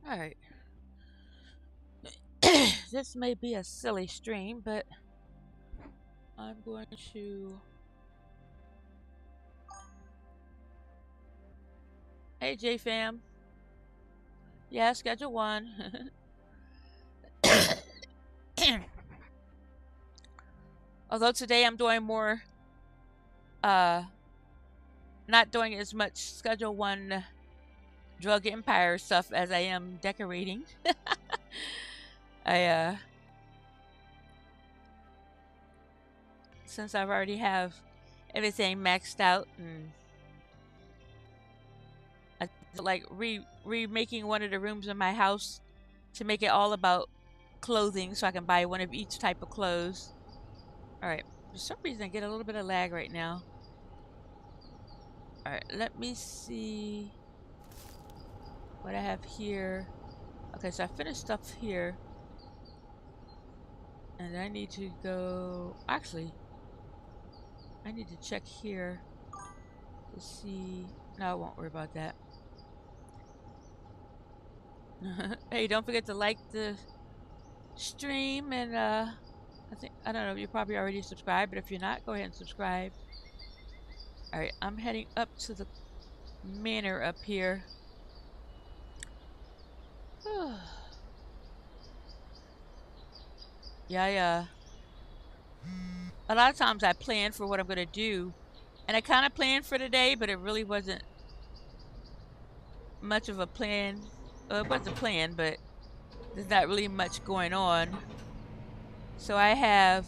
All right. This may be a silly stream, but I'm going to. Hey, J fam. Yeah, schedule one. Although today I'm doing more, uh, not doing as much schedule one drug empire stuff as I am decorating. I, since I've already have everything maxed out and I like remaking one of the rooms in my house to make it all about clothing so I can buy one of each type of clothes. All right. For some reason I get a little bit of lag right now. All right, let me see what I have here. Okay, so I finished stuff here. And I need to go... Actually, I need to check here to see... No, I won't worry about that. Hey, don't forget to like the stream and I don't know, you're probably already subscribed, but if you're not, go ahead and subscribe. Alright, I'm heading up to the manor up here. Yeah. A lot of times I plan for what I'm going to do. And I kind of planned for today, but it really wasn't much of a plan. Well, it was a plan, but there's not really much going on. So I have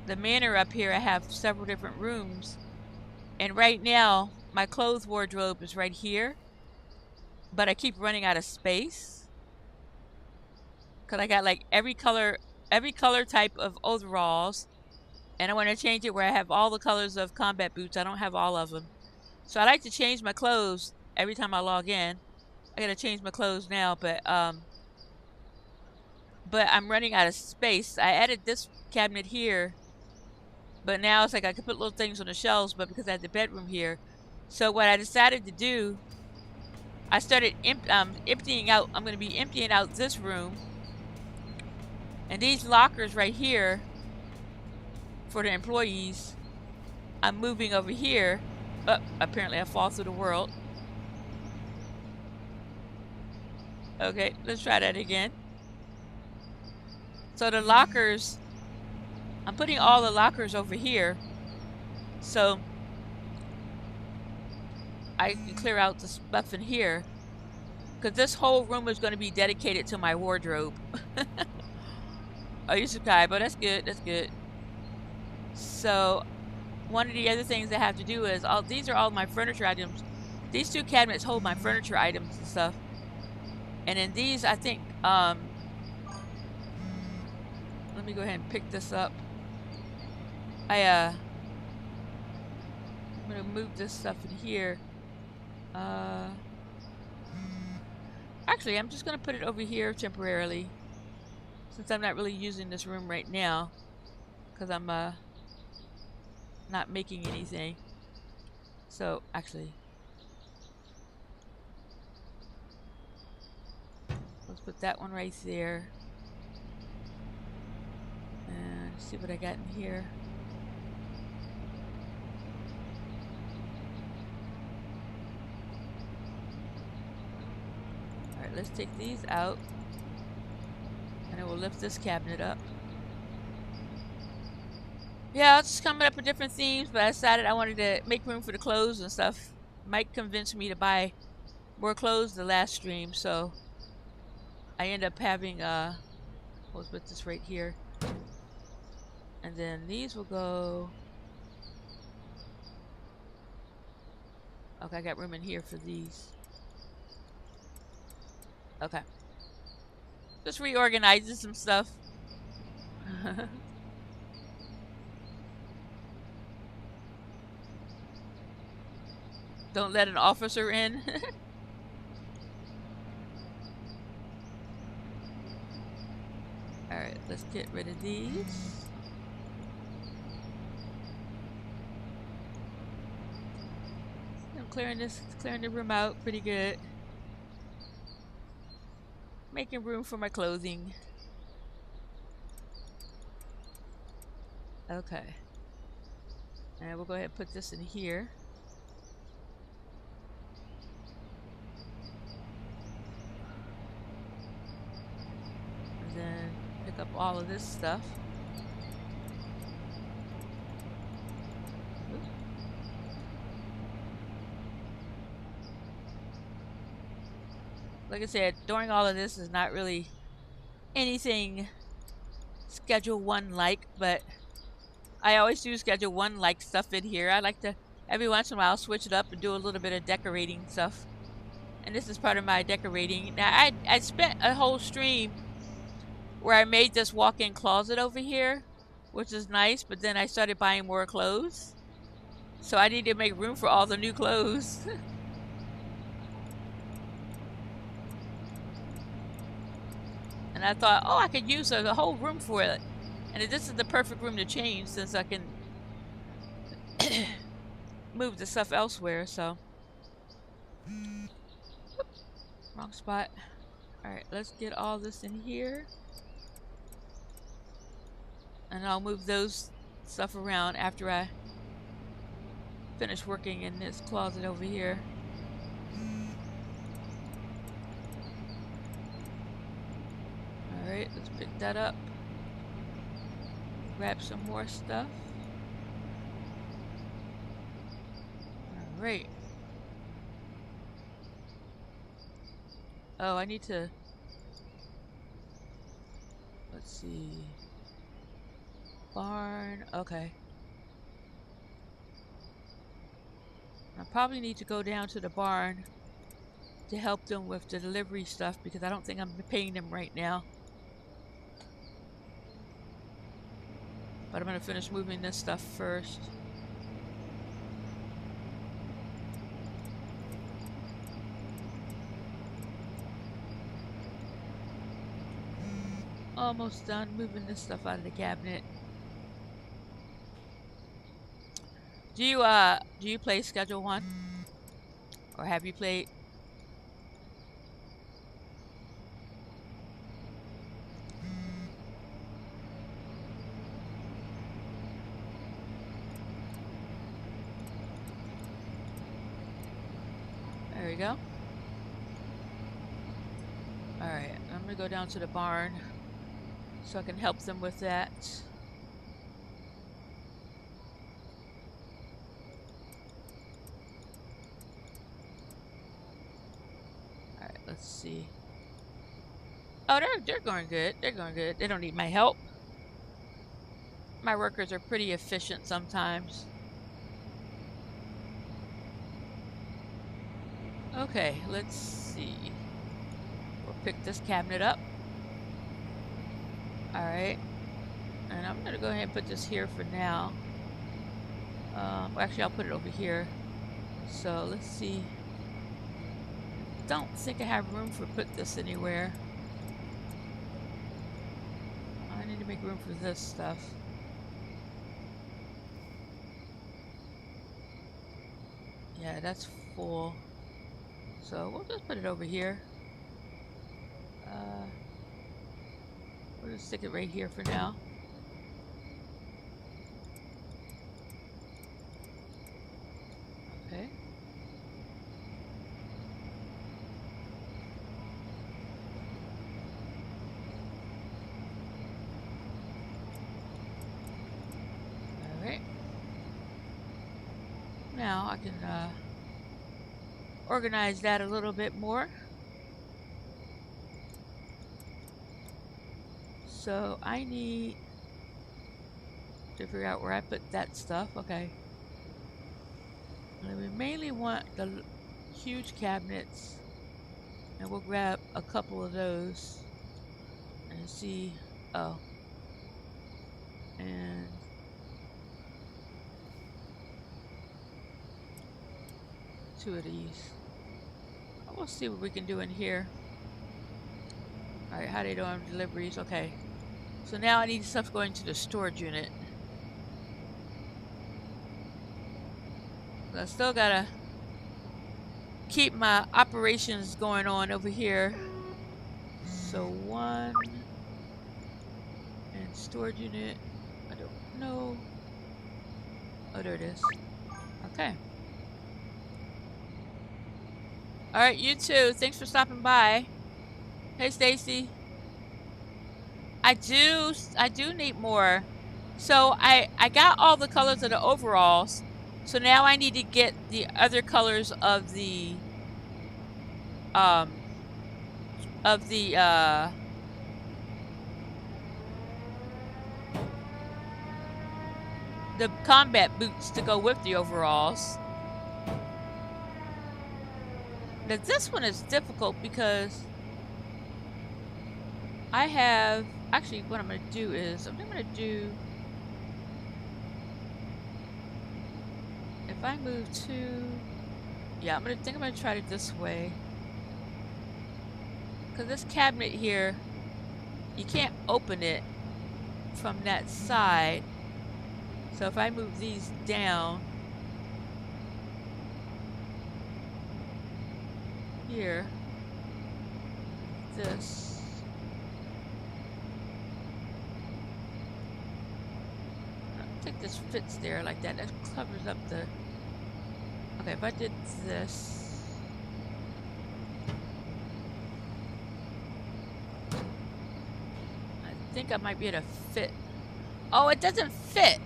the manor up here. I have several different rooms. And right now, my clothes wardrobe is right here. But I keep running out of space. Because I got like every color type of overalls. And I want to change it where I have all the colors of combat boots. I don't have all of them. So I like to change my clothes every time I log in. I gotta change my clothes now, but I'm running out of space. I added this cabinet here, but now it's like I could put little things on the shelves, but because I had the bedroom here. So what I decided to do, I started emptying out. I'm going to be emptying out this room. And these lockers right here for the employees, I'm moving over here. Oh, apparently I fall through the world. Okay, let's try that again. So the lockers, I'm putting all the lockers over here. So I can clear out the stuff in here. Because this whole room is going to be dedicated to my wardrobe. Oh, you subscribe. Oh, that's good. That's good. So one of the other things I have to do is, these are all my furniture items. These two cabinets hold my furniture items and stuff. And in these, I think, let me go ahead and pick this up. I'm going to move this stuff in here. Actually, I'm just going to put it over here temporarily. Since I'm not really using this room right now. Because I'm not making anything. So, actually, let's put that one right there. And see what I got in here. Alright, let's take these out. And I will lift this cabinet up. Yeah, it's coming up with different themes, but I decided I wanted to make room for the clothes and stuff. Mike convinced me to buy more clothes the last stream, so I end up having, let's put this right here. And then these will go... Okay, I got room in here for these. Okay. Just reorganizing some stuff. Don't let an officer in. Alright, let's get rid of these. clearing the room out pretty good. Making room for my clothing. Okay. And we'll go ahead and put this in here. And then pick up all of this stuff. Like I said, doing all of this is not really anything Schedule 1 like, but I always do Schedule 1 like stuff in here. I like to, every once in a while, switch it up and do a little bit of decorating stuff. And this is part of my decorating. Now, I spent a whole stream where I made this walk-in closet over here, which is nice, but then I started buying more clothes. So I need to make room for all the new clothes. And I thought, oh, I could use the whole room for it. And this is the perfect room to change since I can move the stuff elsewhere, so. Oops, wrong spot. Alright, let's get all this in here. And I'll move those stuff around after I finish working in this closet over here. Alright, let's pick that up. Grab some more stuff. Alright. Oh, I need to... Let's see... Barn... Okay. I probably need to go down to the barn to help them with the delivery stuff because I don't think I'm paying them right now. But I'm going to finish moving this stuff first. Almost done moving this stuff out of the cabinet. Do you play Schedule 1? Or have you played? There we go. Alright, I'm gonna go down to the barn so I can help them with that. Alright, let's see. Oh, they're going good. They're going good. They don't need my help. My workers are pretty efficient sometimes. Okay, let's see. We'll pick this cabinet up. Alright. And I'm going to go ahead and put this here for now. Actually, I'll put it over here. So, let's see. Don't think I have room for put this anywhere. I need to make room for this stuff. Yeah, that's full. So we'll just put it over here. We'll just stick it right here for now. Okay. Alright. Now I can organize that a little bit more. So I need to figure out where I put that stuff. Okay. And we mainly want the huge cabinets, and we'll grab a couple of those and see. Oh, and two of these. We'll see what we can do in here. Alright, how they doing deliveries? Okay. So now I need stuff going to the storage unit. I still gotta keep my operations going on over here. So 1 and storage unit. I don't know. Oh, there it is. Okay. All right, you too. Thanks for stopping by. Hey, Stacy. I do need more. So I got all the colors of the overalls. So now I need to get the other colors of the um of the combat boots to go with the overalls. Now this one is difficult because I have actually what I'm gonna do is I'm gonna do if I move to yeah I'm gonna try it this way because this cabinet here you can't open it from that side. So if I move these down here, this, I think this fits there like that. That covers up the, okay, if I did this, I think I might be able to fit. Oh, it doesn't fit.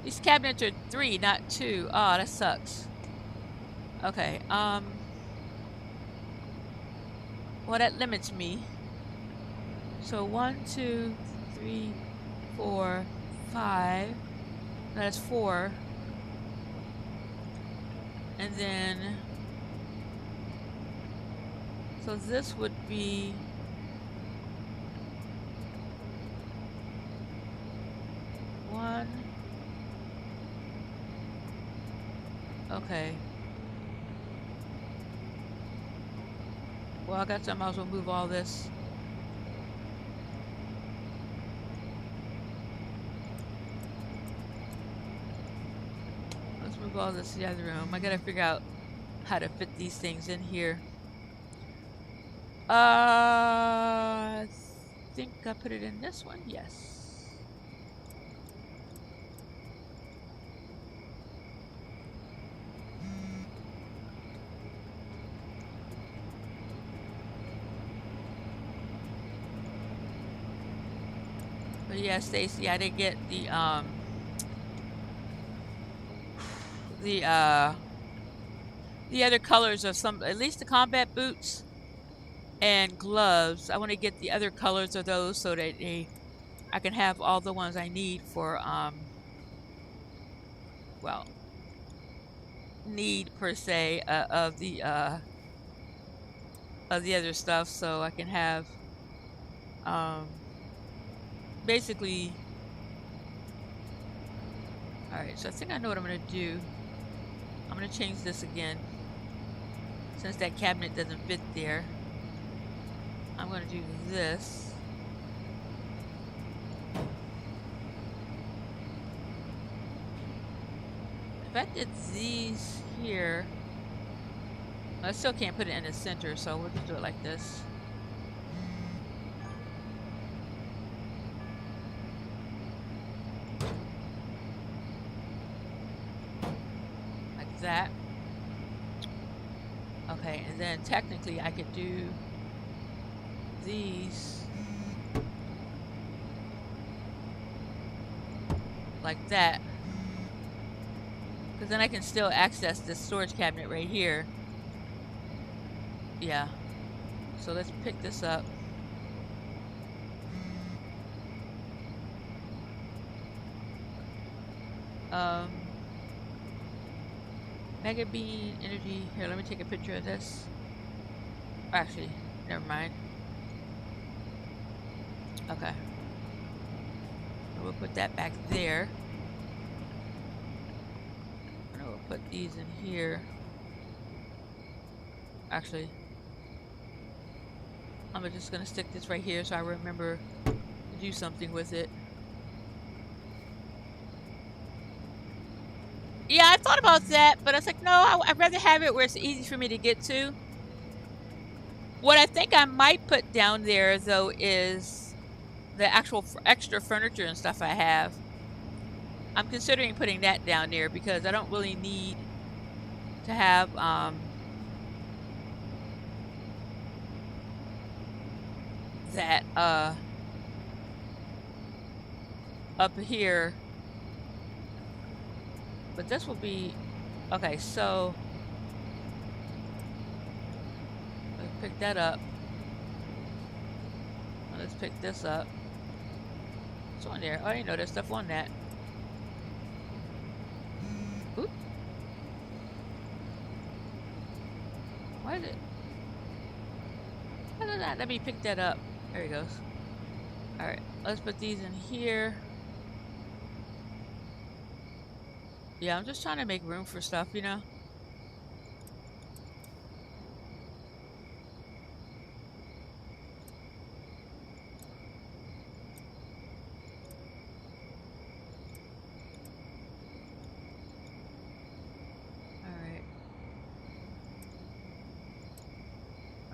These cabinets are 3, not 2. Oh, that sucks. Okay, well, that limits me. So 1, 2, 3, 4, 5. That's 4. And then, so this would be 1. Okay. Well, I guess I might as well move all this. Let's move all this to the other room. I gotta figure out how to fit these things in here. I think I put it in this one. Yes. But yeah, Stacy, I did get the other colors of some, at least the combat boots and gloves. I want to get the other colors of those so that I can have all the ones I need for well, need per se of the other stuff, so I can have basically. Alright, so I think I know what I'm going to do. I'm going to change this again. Since that cabinet doesn't fit there, I'm going to do this. If I did these here, I still can't put it in the center, so we'll just do it like this. That. Okay, and then technically I could do these like that, because then I can still access this storage cabinet right here. Yeah, so let's pick this up. Mega Bean Energy. Here, let me take a picture of this. Actually, never mind. Okay. We'll put that back there. And we'll put these in here. Actually, I'm just gonna stick this right here so I remember to do something with it. Yeah, thought about that, but I was like, no, I'd rather have it where it's easy for me to get to. What I think I might put down there, though, is the actual extra furniture and stuff I have. I'm considering putting that down there because I don't really need to have that up here. But this will be okay, so let's pick that up. Let's pick this up. What's on there? Oh, I didn't know there's stuff on that. Oop. Why is it? Let me pick that up. There he goes. Alright, let's put these in here. Yeah, I'm just trying to make room for stuff, you know?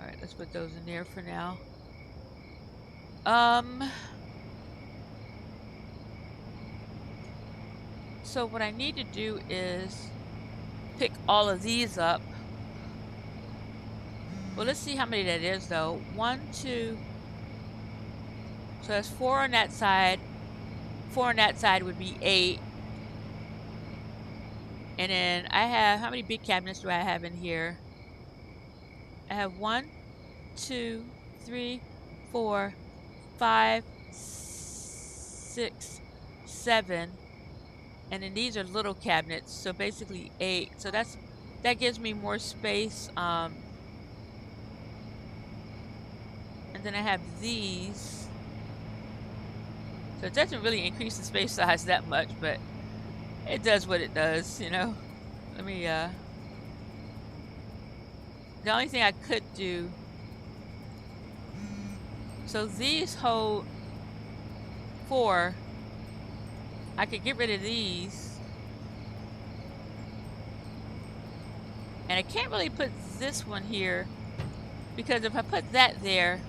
Alright, let's put those in there for now. So what I need to do is pick all of these up. Well, let's see how many that is, though. 1, 2. So that's 4 on that side. 4 on that side would be 8. And then I have, how many big cabinets do I have in here? I have 1, 2, 3, 4, 5, 6, 7. And then these are little cabinets, so basically 8. So that gives me more space. And then I have these. So it doesn't really increase the space size that much, but it does what it does, you know. Let me, the only thing I could do, so these hold 4. I could get rid of these. And I can't really put this one here because if I put that there,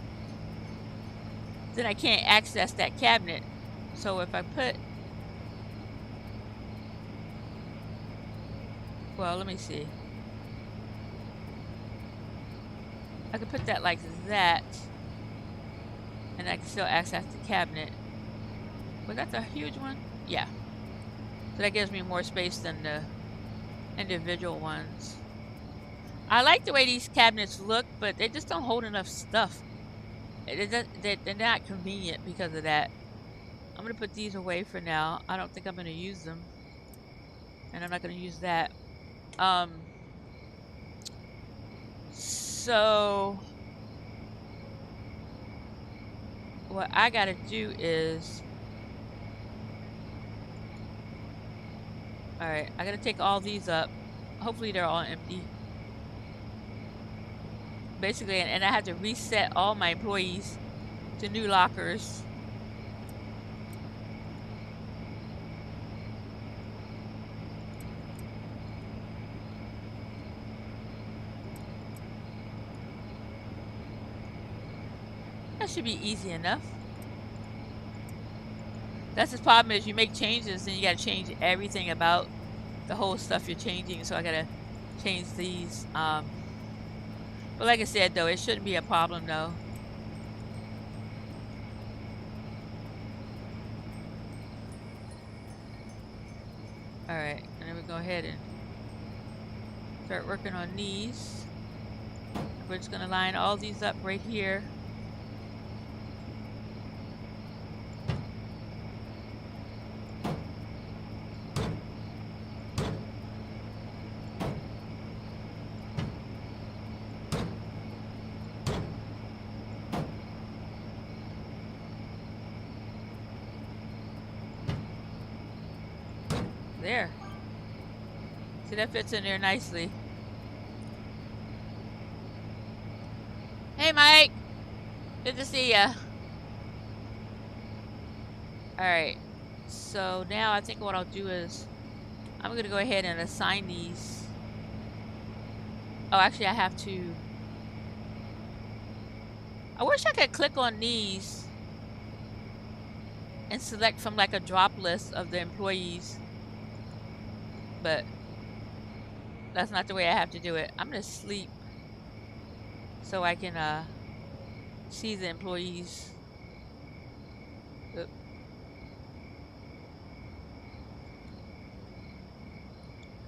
then I can't access that cabinet. So if I put, well, let me see. I could put that like that, and I can still access the cabinet. Was that a huge one? Yeah. So that gives me more space than the individual ones. I like the way these cabinets look, but they just don't hold enough stuff. They're not convenient because of that. I'm going to put these away for now. I don't think I'm going to use them. And I'm not going to use that. So what I got to do is, alright, I got to take all these up. Hopefully they're all empty. Basically, and I have to reset all my employees to new lockers. That should be easy enough. That's the problem, is you make changes and you gotta change everything about the whole stuff you're changing. So I gotta change these. But like I said, though, it shouldn't be a problem, though. Alright, and then we go ahead and start working on these. We're just gonna line all these up right here. There. See, that fits in there nicely. Hey, Mike. Good to see ya. Alright. So now I think what I'll do is I'm gonna go ahead and assign these. Oh, actually I have to. I wish I could click on these and select from like a drop list of the employees, but that's not the way I have to do it. I'm gonna sleep so I can see the employees. Oop.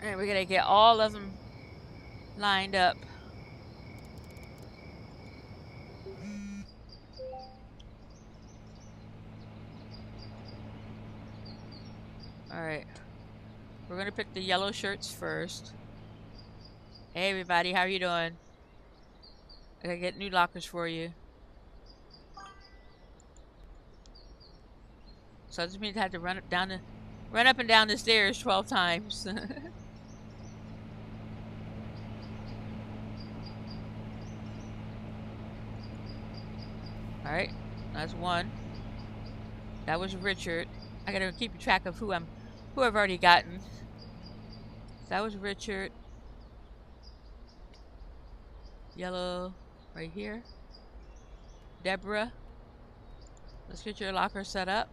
And we're gonna get all of them lined up. All right, we're gonna pick the yellow shirts first. Hey everybody, how are you doing? I gotta get new lockers for you. So I just means I had to run up and down the stairs 12 times. All right, that's one. That was Richard. I gotta keep track of who I've already gotten. That was Richard. Yellow right here. Deborah. Let's get your locker set up.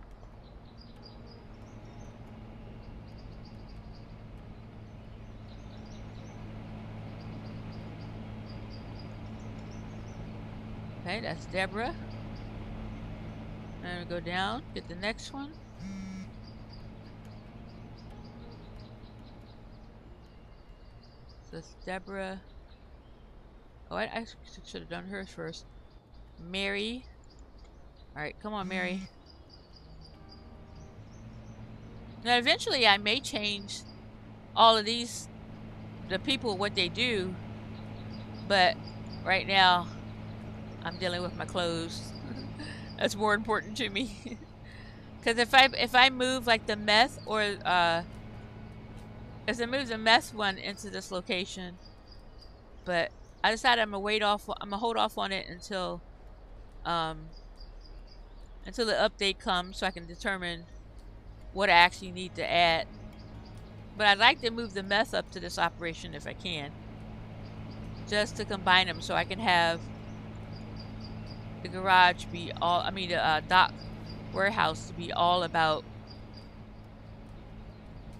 Okay, that's Deborah. And we go down, get the next one. So that's Deborah. Oh, I should have done hers first. Mary. Alright, come on, Mary. Now, eventually I may change all of these, the people, what they do. But right now, I'm dealing with my clothes. That's more important to me. Because if I move like the meth or if I move the meth one into this location, but I decided I'm gonna hold off on it until the update comes so I can determine what I actually need to add. But I'd like to move the meth up to this operation if I can, just to combine them so I can have the garage be all, the dock warehouse to be all about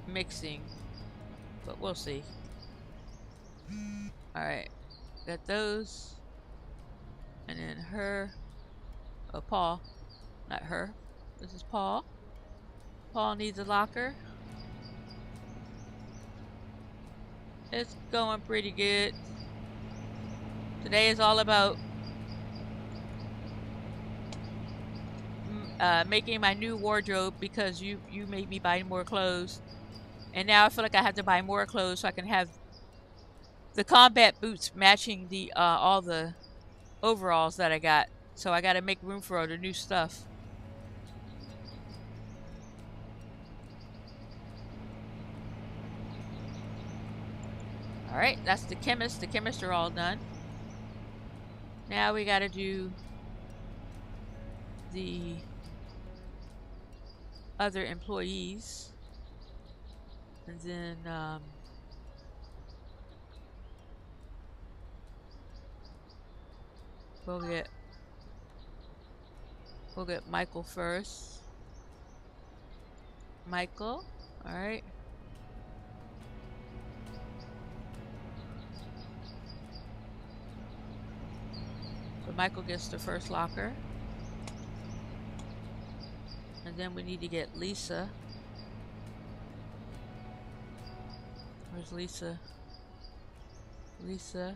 mixing, but we'll see. All right, got those, and then her, Paul, not her, this is Paul. Paul needs a locker. It's going pretty good. Today is all about making my new wardrobe because you made me buy more clothes, and now I feel like I have to buy more clothes so I can have the combat boots matching the all the overalls that I got. So I got to make room for all the new stuff. All right, that's the chemist. The chemists are all done. Now we got to do the other employees, and then we'll get Michael first. Michael, all right. So Michael gets the first locker. And then we need to get Lisa. Where's Lisa? Lisa.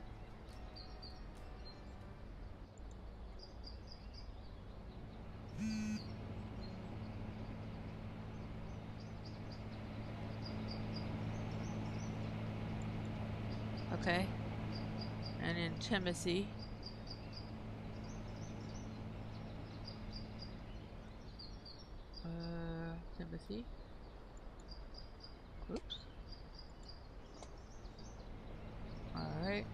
Okay. And then Timothy. Timothy. Oops. Alright.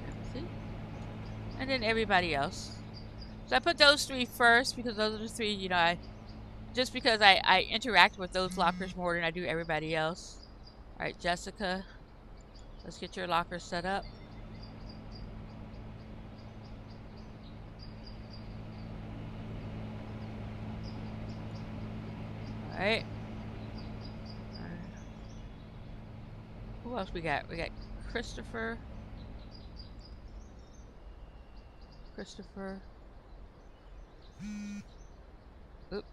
Timothy. And then everybody else. So I put those three first because those are the three, you know, just because I interact with those lockers more than I do everybody else. All right, Jessica, let's get your locker set up. All right. Who else we got? We got Christopher. Christopher. Oop.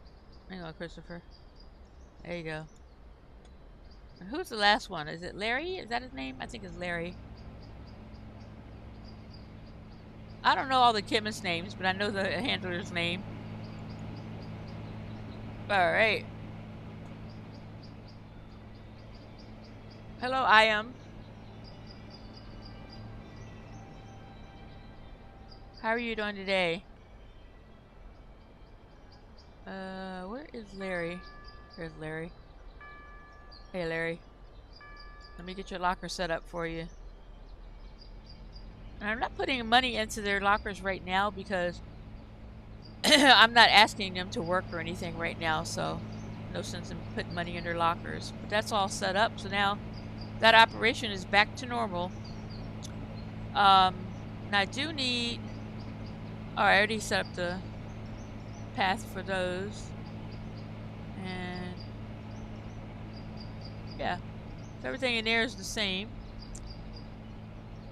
Hang on, Christopher. There you go. And who's the last one? Is it Larry? Is that his name? I think it's Larry. I don't know all the chemist names, but I know the handler's name. Alright. Hello, I am. How are you doing today? Where is Larry? There's Larry. Hey, Larry. Let me get your locker set up for you. And I'm not putting money into their lockers right now because I'm not asking them to work or anything right now, so no sense in putting money in their lockers. But that's all set up, so now that operation is back to normal. And I do need... Oh, I already set up the path for those. And yeah, so everything in there is the same.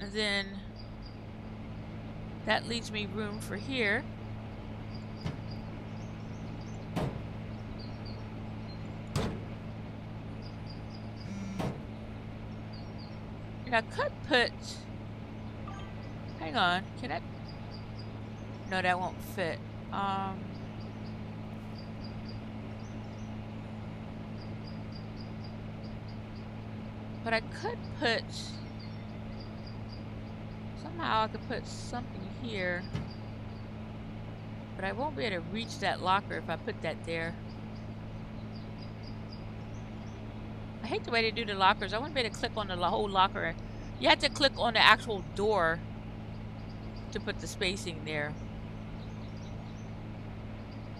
And then that leaves me room for here. And I could put... Hang on, can I... No, that won't fit. But I could put... Somehow I could put something here. But I won't be able to reach that locker if I put that there. I hate the way they do the lockers. I wouldn't be able to click on the whole locker. You have to click on the actual door to put the spacing there.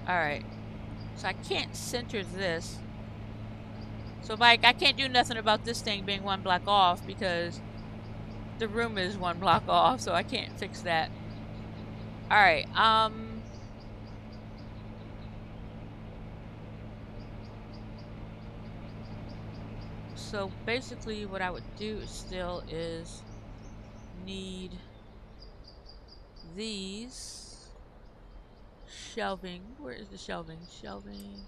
Alright. So I can't center this. So like I can't do nothing about this thing being one block off because the room is one block off, so I can't fix that. Alright, so basically what I would do still is need these shelving. Where is the shelving? Shelving.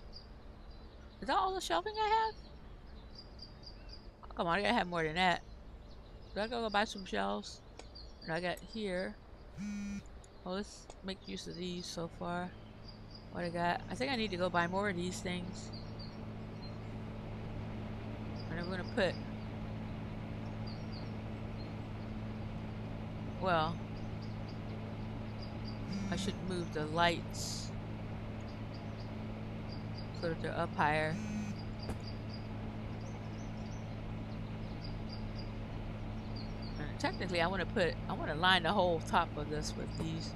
Is that all the shelving I have? Oh, come on, I gotta have more than that. Do I go buy some shelves? And I got here. Well, let's make use of these so far. What I got? I think I need to go buy more of these things. And I'm gonna put... Well... I should move the lights so that they're up higher. And technically I want to line the whole top of this with these.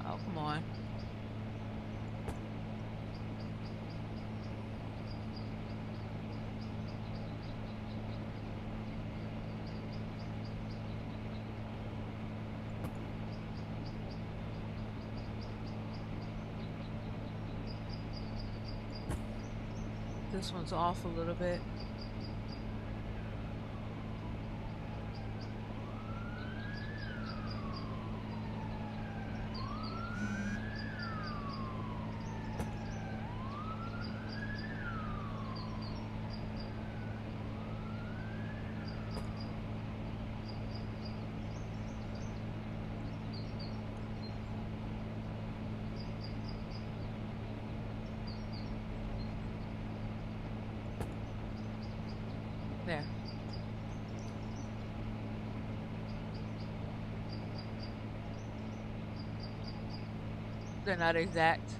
Oh, come on. This one's off a little bit. There. They're not exact.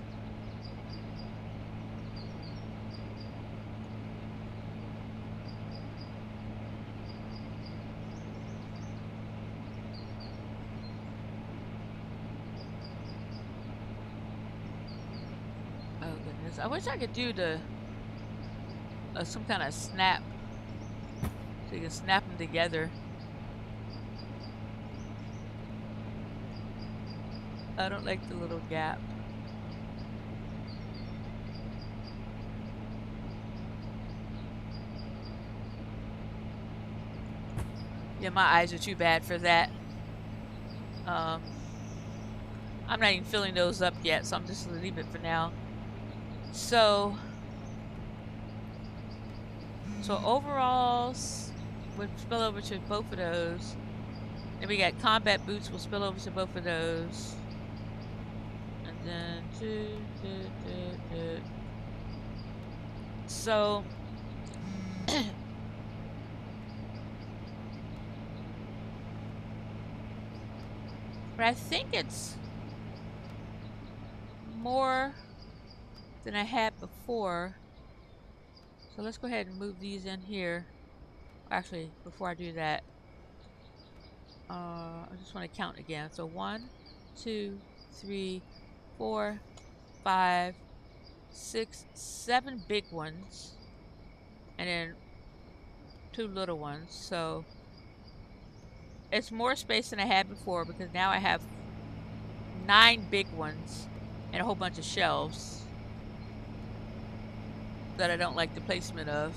Oh goodness! I wish I could do the some kind of snap, so you can snap them together. I don't like the little gap. Yeah, my eyes are too bad for that. I'm not even filling those up yet, so I'm just gonna leave it for now. So overalls would spill over to both of those. And we got combat boots will spill over to both of those. And then so but I think it's more than I had before. So let's go ahead and move these in here. Actually, before I do that, I just want to count again. So 1, 2, 3, 4, 5, 6, 7 big ones, and then 2 little ones. So it's more space than I had before because now I have 9 big ones and a whole bunch of shelves that I don't like the placement of.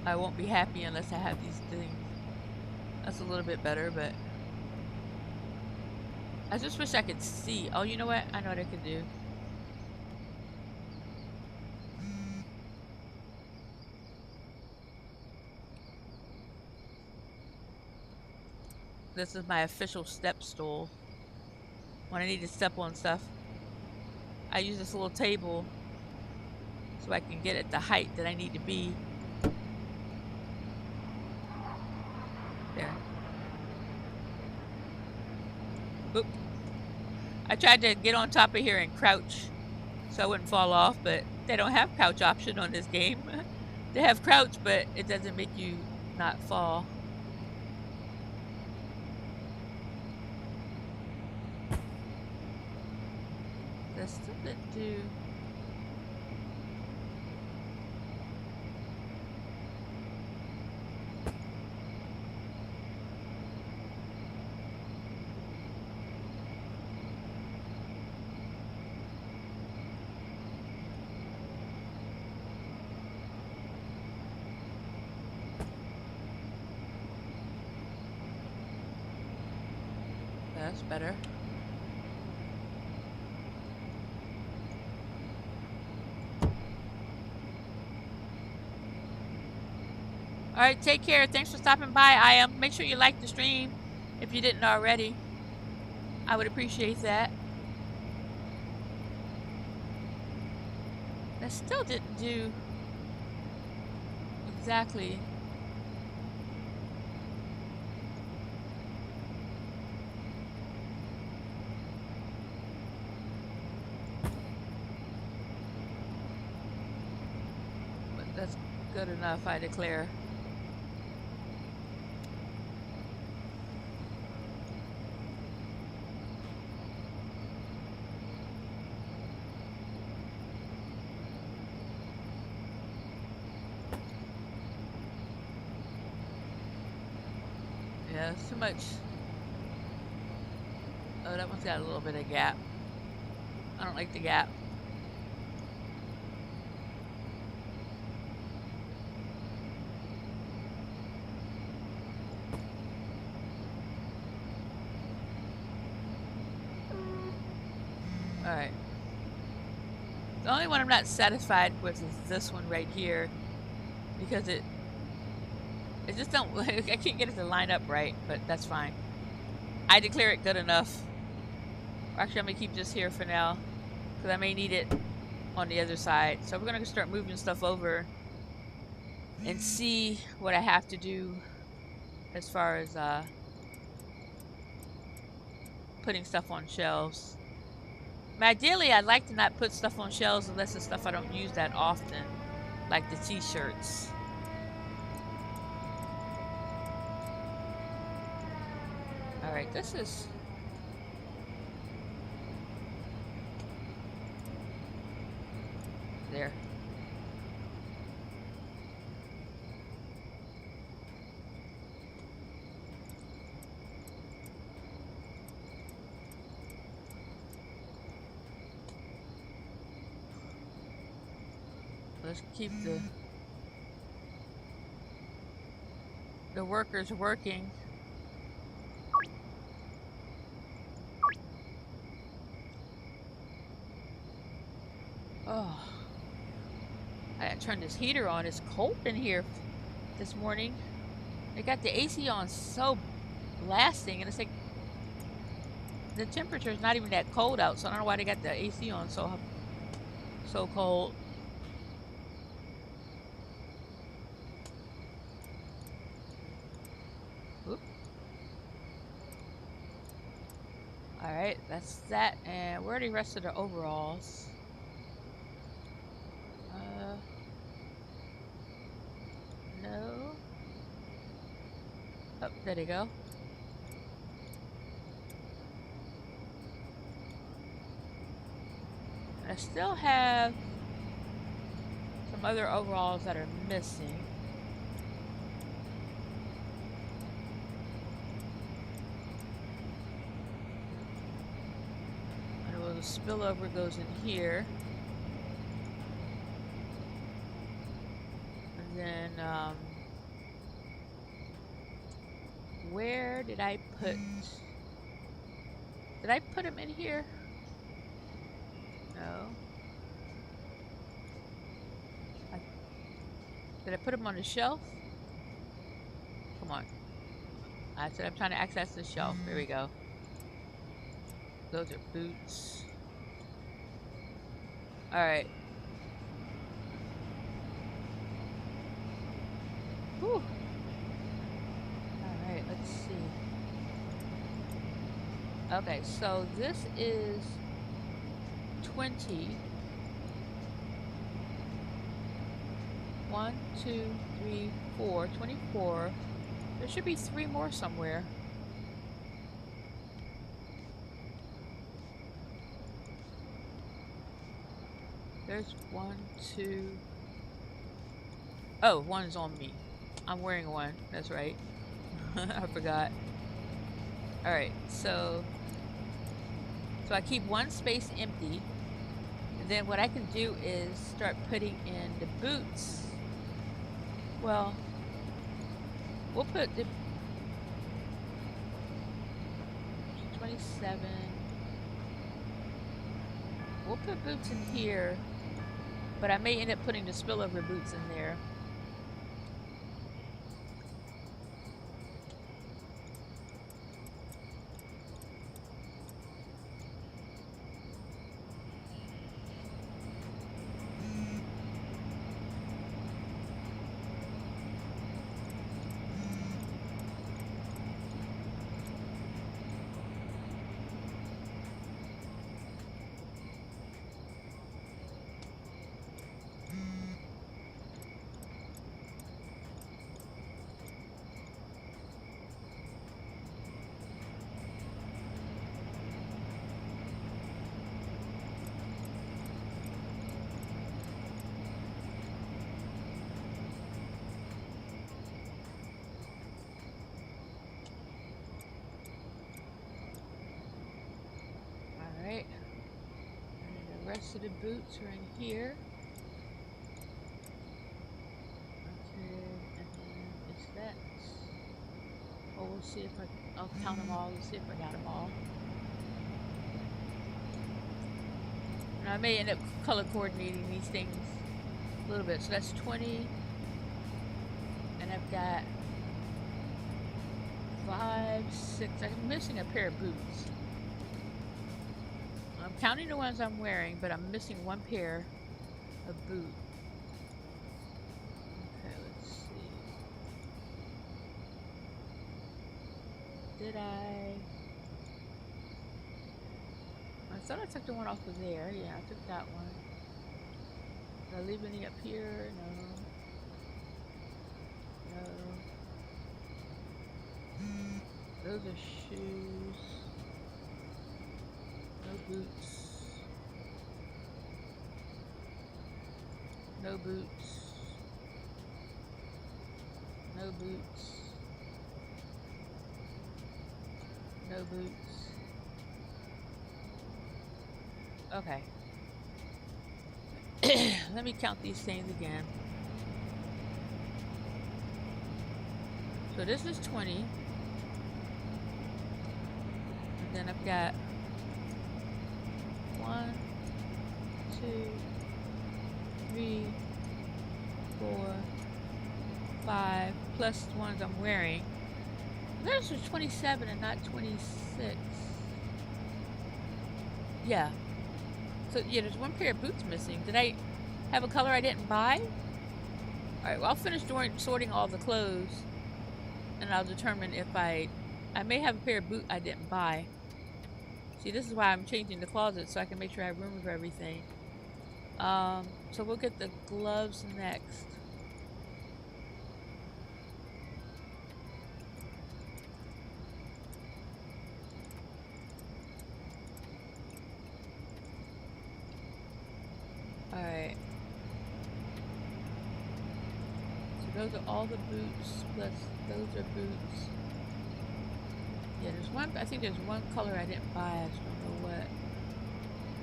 I won't be happy unless I have these things. That's a little bit better, but I just wish I could see. Oh, you know what? I know what I could do. This is my official step stool. When I need to step on stuff, I use this little table so I can get at the height that I need to be. There. Oop. I tried to get on top of here and crouch so I wouldn't fall off, but they don't have crouch option on this game. They have crouch, but it doesn't make you not fall. There's something to do. That's better. All right, take care. Thanks for stopping by. Make sure you like the stream if you didn't already. I would appreciate that. That still didn't do exactly. But that's good enough, I declare. Yeah, it's too much. Oh, that one's got a little bit of gap. I don't like the gap. Alright. The only one I'm not satisfied with is this one right here. Because it just don't, I can't get it to line up right, but that's fine. I declare it good enough. Actually, I'm gonna keep this here for now, because I may need it on the other side. So we're gonna start moving stuff over and see what I have to do as far as putting stuff on shelves. Ideally, I'd like to not put stuff on shelves unless it's stuff I don't use that often, like the t-shirts. All right, this is... there. Let's keep the workers working. Oh, I gotta turn this heater on. It's cold in here this morning. They got the AC on so blasting, and it's like the temperature is not even that cold out, so I don't know why they got the AC on so cold. Alright, that's that. And where are the rest of the overalls? No. Oh, there they go. And I still have some other overalls that are missing. The spillover goes in here. And then, where did I put... Did I put them in here? No. Did I put them on the shelf? Come on. I said I'm trying to access the shelf. There we go. Those are boots. Alright. Whew. Alright, let's see. Okay, so this is 20. 1, 2, 3, 4. 24. There should be 3 more somewhere. There's 1, 2. Oh, one's on me. I'm wearing one. That's right. I forgot. Alright, so I keep one space empty. And then what I can do is start putting in the boots. Well, we'll put the 27. We'll put boots in here. But I may end up putting the spillover boots in there. Alright. And the rest of the boots are in here. Okay, and then it's that. Oh, we'll see if I'll count them all. Let's see if I got them all. And I may end up color coordinating these things a little bit. So that's 20. And I've got 5, 6. I'm missing a pair of boots. counting the ones I'm wearing, but I'm missing one pair of boot. Okay, let's see. Did I thought I took the one off of there. Yeah, I took that one. Did I leave any up here? No. No. Those are shoes. No boots. No boots. No boots. No boots. Okay. Let me count these things again. So this is 20. And then I've got 1, 2, 3, 4, 5, plus the ones I'm wearing. This was 27 and not 26. Yeah. So yeah, there's one pair of boots missing. Did I have a color I didn't buy? Alright, well I'll finish sorting all the clothes and I'll determine if I may have a pair of boots I didn't buy. See, this is why I'm changing the closet so I can make sure I have room for everything. So we'll get the gloves next. Alright. So those are all the boots, plus those are boots. Yeah, there's one, I think there's one color I didn't buy, I just don't know what.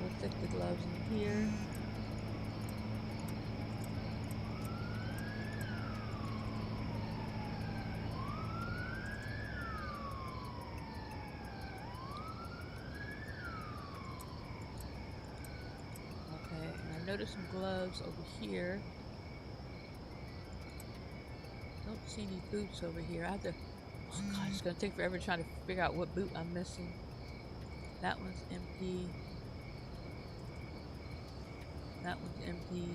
We'll stick the gloves in here. Okay, and I noticed some gloves over here. Don't see any boots over here. I have to, oh god, it's gonna take forever trying to figure out what boot I'm missing. That one's empty. That one's empty.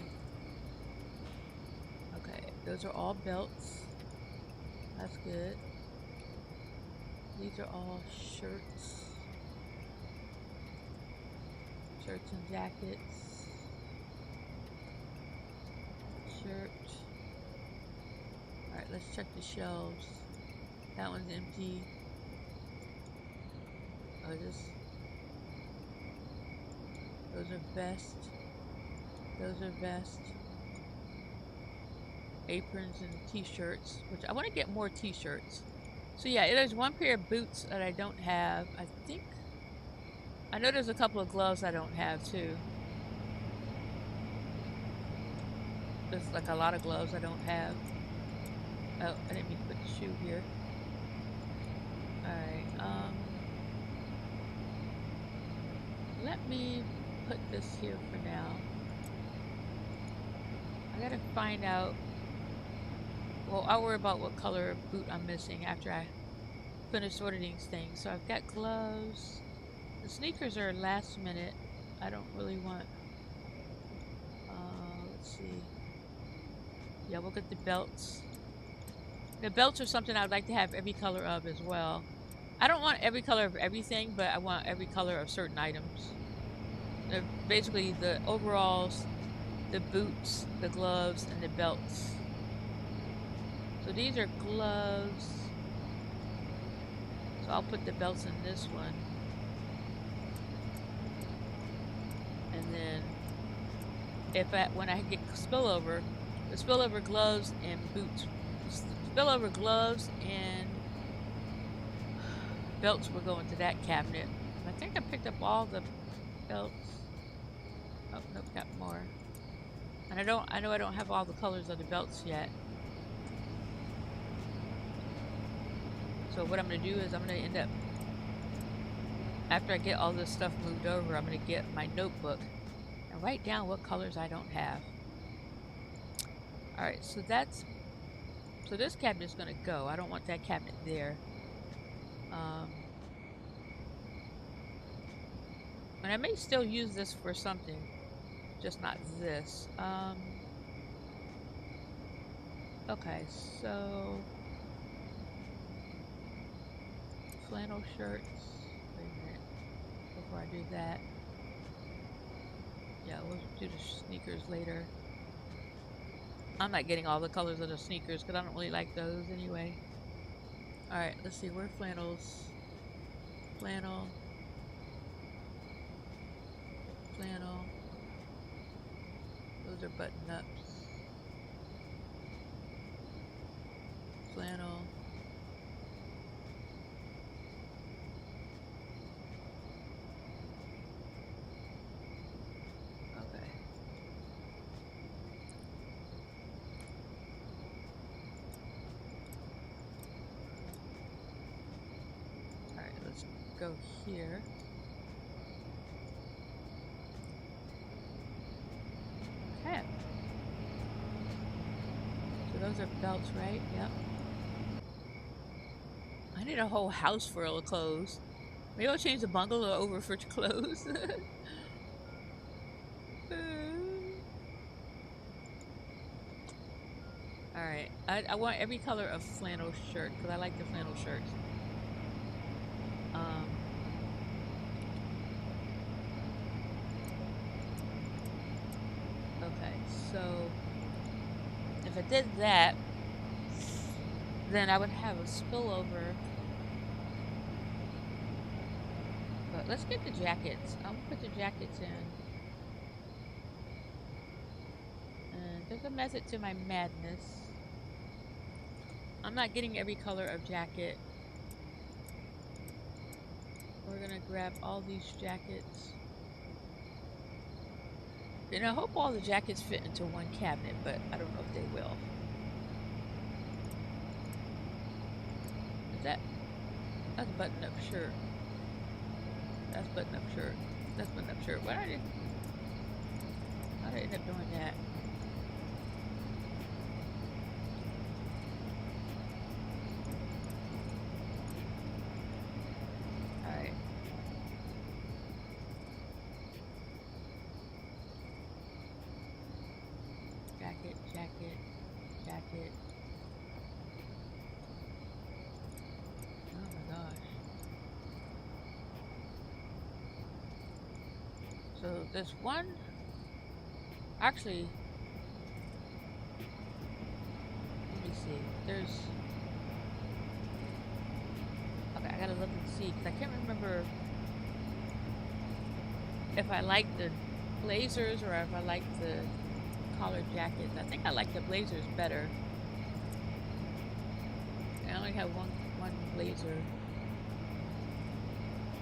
Okay, those are all belts. That's good. These are all shirts. Shirts and jackets. Shirt. Alright, let's check the shelves. That one's empty. Oh, those are vests. Those are vests. Aprons and t-shirts, which I want to get more t-shirts. So yeah, there's one pair of boots that I don't have. I think I know there's a couple of gloves I don't have too. There's like a lot of gloves I don't have. Oh, I didn't mean to put the shoe here. Alright, let me put this here for now. I gotta find out. Well, I'll worry about what color boot I'm missing after I finish sorting these things. So I've got gloves. The sneakers are last minute. I don't really want. Let's see. Yeah, we'll get the belts. The belts are something I'd like to have every color of as well. I don't want every color of everything, but I want every color of certain items. They're basically the overalls, the boots, the gloves, and the belts. So these are gloves. So I'll put the belts in this one. And then when I get spillover, the spillover gloves and boots. Spillover gloves and belts will go into that cabinet. I think I picked up all the belts. Oh, nope, got more. And I know I don't have all the colors of the belts yet. So what I'm going to do is I'm going to end up, after I get all this stuff moved over, I'm going to get my notebook and write down what colors I don't have. Alright, so this cabinet's going to go. I don't want that cabinet there. And And I may still use this for something, just not this. Okay, so flannel shirts. Wait a minute before I do that. Yeah, we'll do the sneakers later. I'm not getting all the colors of the sneakers because I don't really like those anyway. Alright, let's see. Where flannels? Flannel. Flannel. Those are button ups. Flannel. Okay. Alright, let's go here. Okay. So those are belts, right? Yep. I need a whole house full of clothes. Maybe I'll change the bungalow over for clothes. Alright, I want every color of flannel shirt because I like the flannel shirts. Okay, so if I did that, then I would have a spillover. But let's get the jackets. I'll put the jackets in. And there's a method to my madness. I'm not getting every color of jacket. We're gonna grab all these jackets. And I hope all the jackets fit into one cabinet, but I don't know if they will. Is that's a button-up shirt. That's button-up shirt. That's button-up shirt. How did I end up doing that? Alright. Jacket, jacket, jacket. Oh my gosh. So there's one. Actually, let me see. There's. Okay, I gotta look and see because I can't remember if I like the blazers or if I like the collared jackets. I think I like the blazers better. I only have one blazer.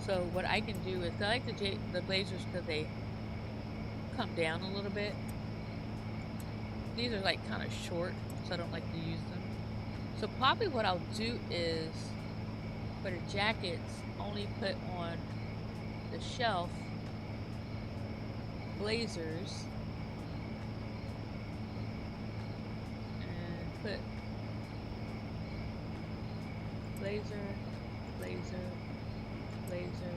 So what I can do is, I like the blazers because they come down a little bit. These are like kind of short, so I don't like to use them. So probably what I'll do is, for the jackets, only put on the shelf blazers and put blazer, blazer, blazer,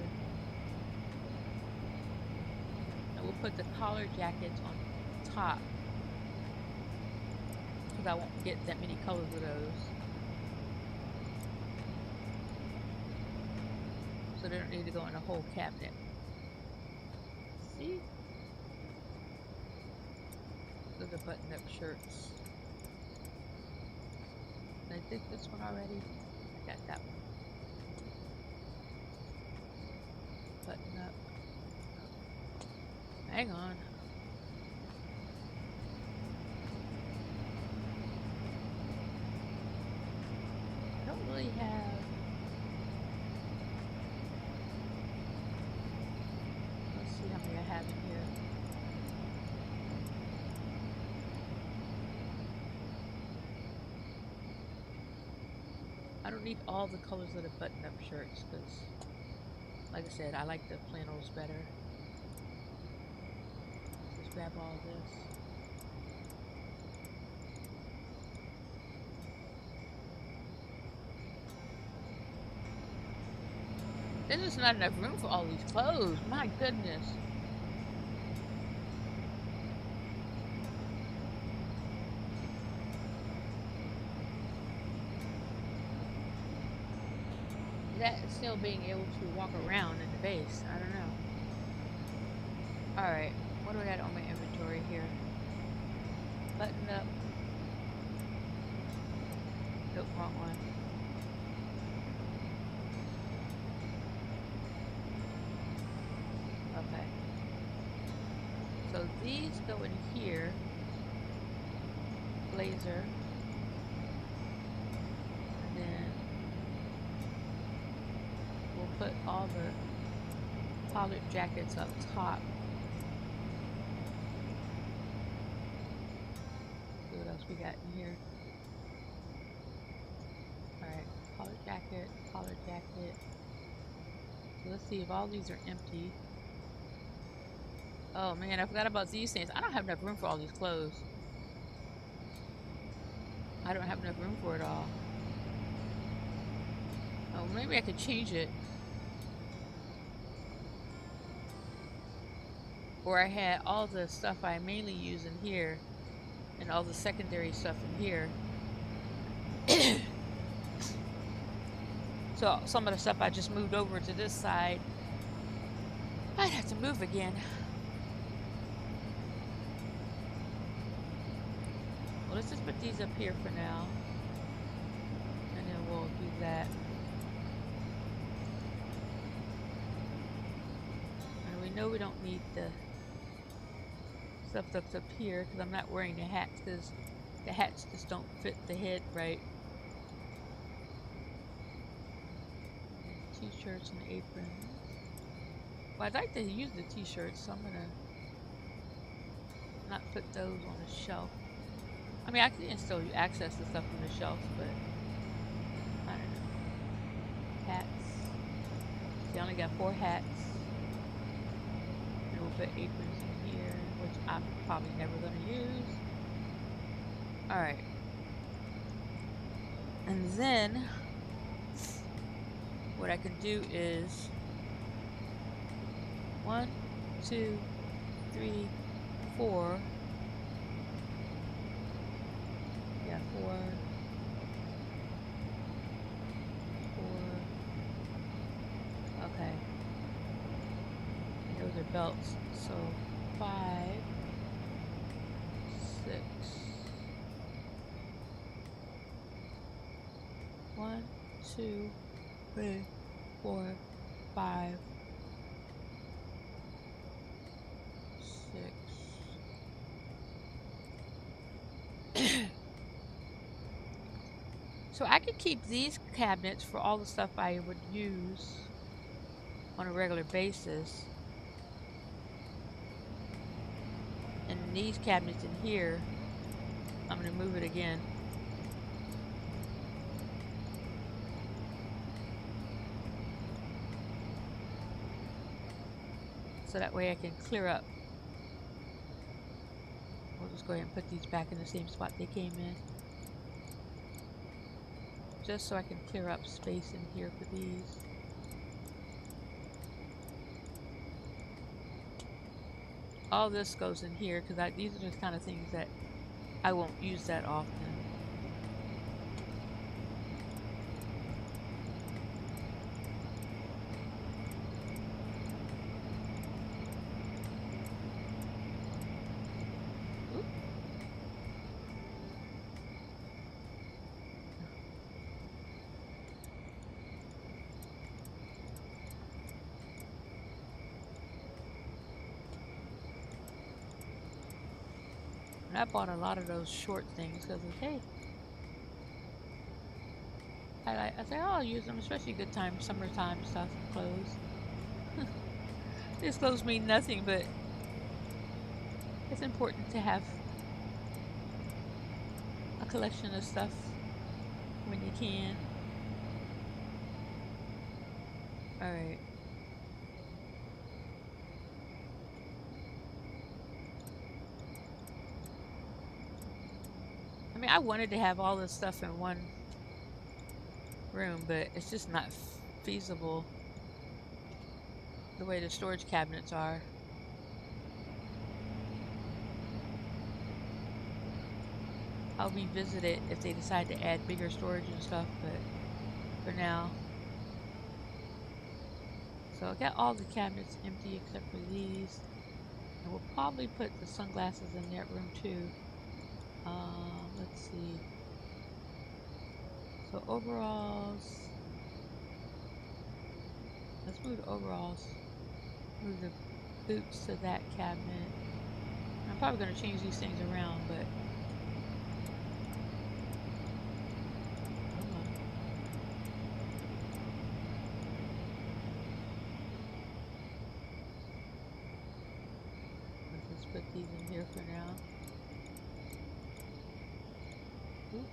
and we'll put the collar jackets on top because I won't get that many colors of those, so they don't need to go in a whole cabinet. See? Those are button-up shirts. Did I take this one already? I got that one. Button up. Hang on. I don't really have. Let's see how many I have in here. I don't need all the colors of the button-up shirts because, like I said, I like the flannels better. Just grab all this. There's just not enough room for all these clothes. My goodness. That still being able to walk around in the base. I don't know. Alright. What do I got on my inventory here? Button up. Nope, wrong one. Okay. So these go in here. Blazer. And then we'll put all the collared jackets up top. See what else we got in here. Alright, collared jacket. So let's see if all these are empty. Oh man, I forgot about these things. I don't have enough room for all these clothes. I don't have enough room for it all. Oh, maybe I could change it. Or I had all the stuff I mainly use in here and all the secondary stuff in here. So some of the stuff I just moved over to this side. I'd have to move again. Well, let's just put these up here for now. And then we'll do that. And we know we don't need the stuff that's up here because I'm not wearing the hats because the hats just don't fit the head right. T-shirts and aprons. Well, I'd like to use the t-shirts, so I'm gonna not put those on the shelf. I mean, I can still access the stuff on the shelf, but I don't know. Hats. See, I only got 4 hats. And we'll put aprons in here, which I'm probably never gonna use. Alright. And then what I can do is 1, 2, 3, 4. Yeah, 4. 4. Okay. And those are belts. So 5, 6. 1, 2, 3, 4, 5, 6. So I could keep these cabinets for all the stuff I would use on a regular basis. And these cabinets in here, I'm going to move it again. So that way I can clear up. We'll just go ahead and put these back in the same spot they came in. Just so I can clear up space in here for these. All this goes in here because these are the kind of things that I won't use that often. And I bought a lot of those short things because, hey, I say, oh, I'll use them, especially good time, summertime stuff, clothes. These clothes mean nothing, but it's important to have a collection of stuff when you can. Alright. I mean, I wanted to have all this stuff in one room, but it's just not feasible the way the storage cabinets are. I'll revisit it if they decide to add bigger storage and stuff, but for now. So I got all the cabinets empty except for these. And we'll probably put the sunglasses in that room too. Let's see. So overalls. Let's move the overalls. Move the boots to that cabinet. I'm probably going to change these things around, but hold on. Let's just put these in here for now. Oop.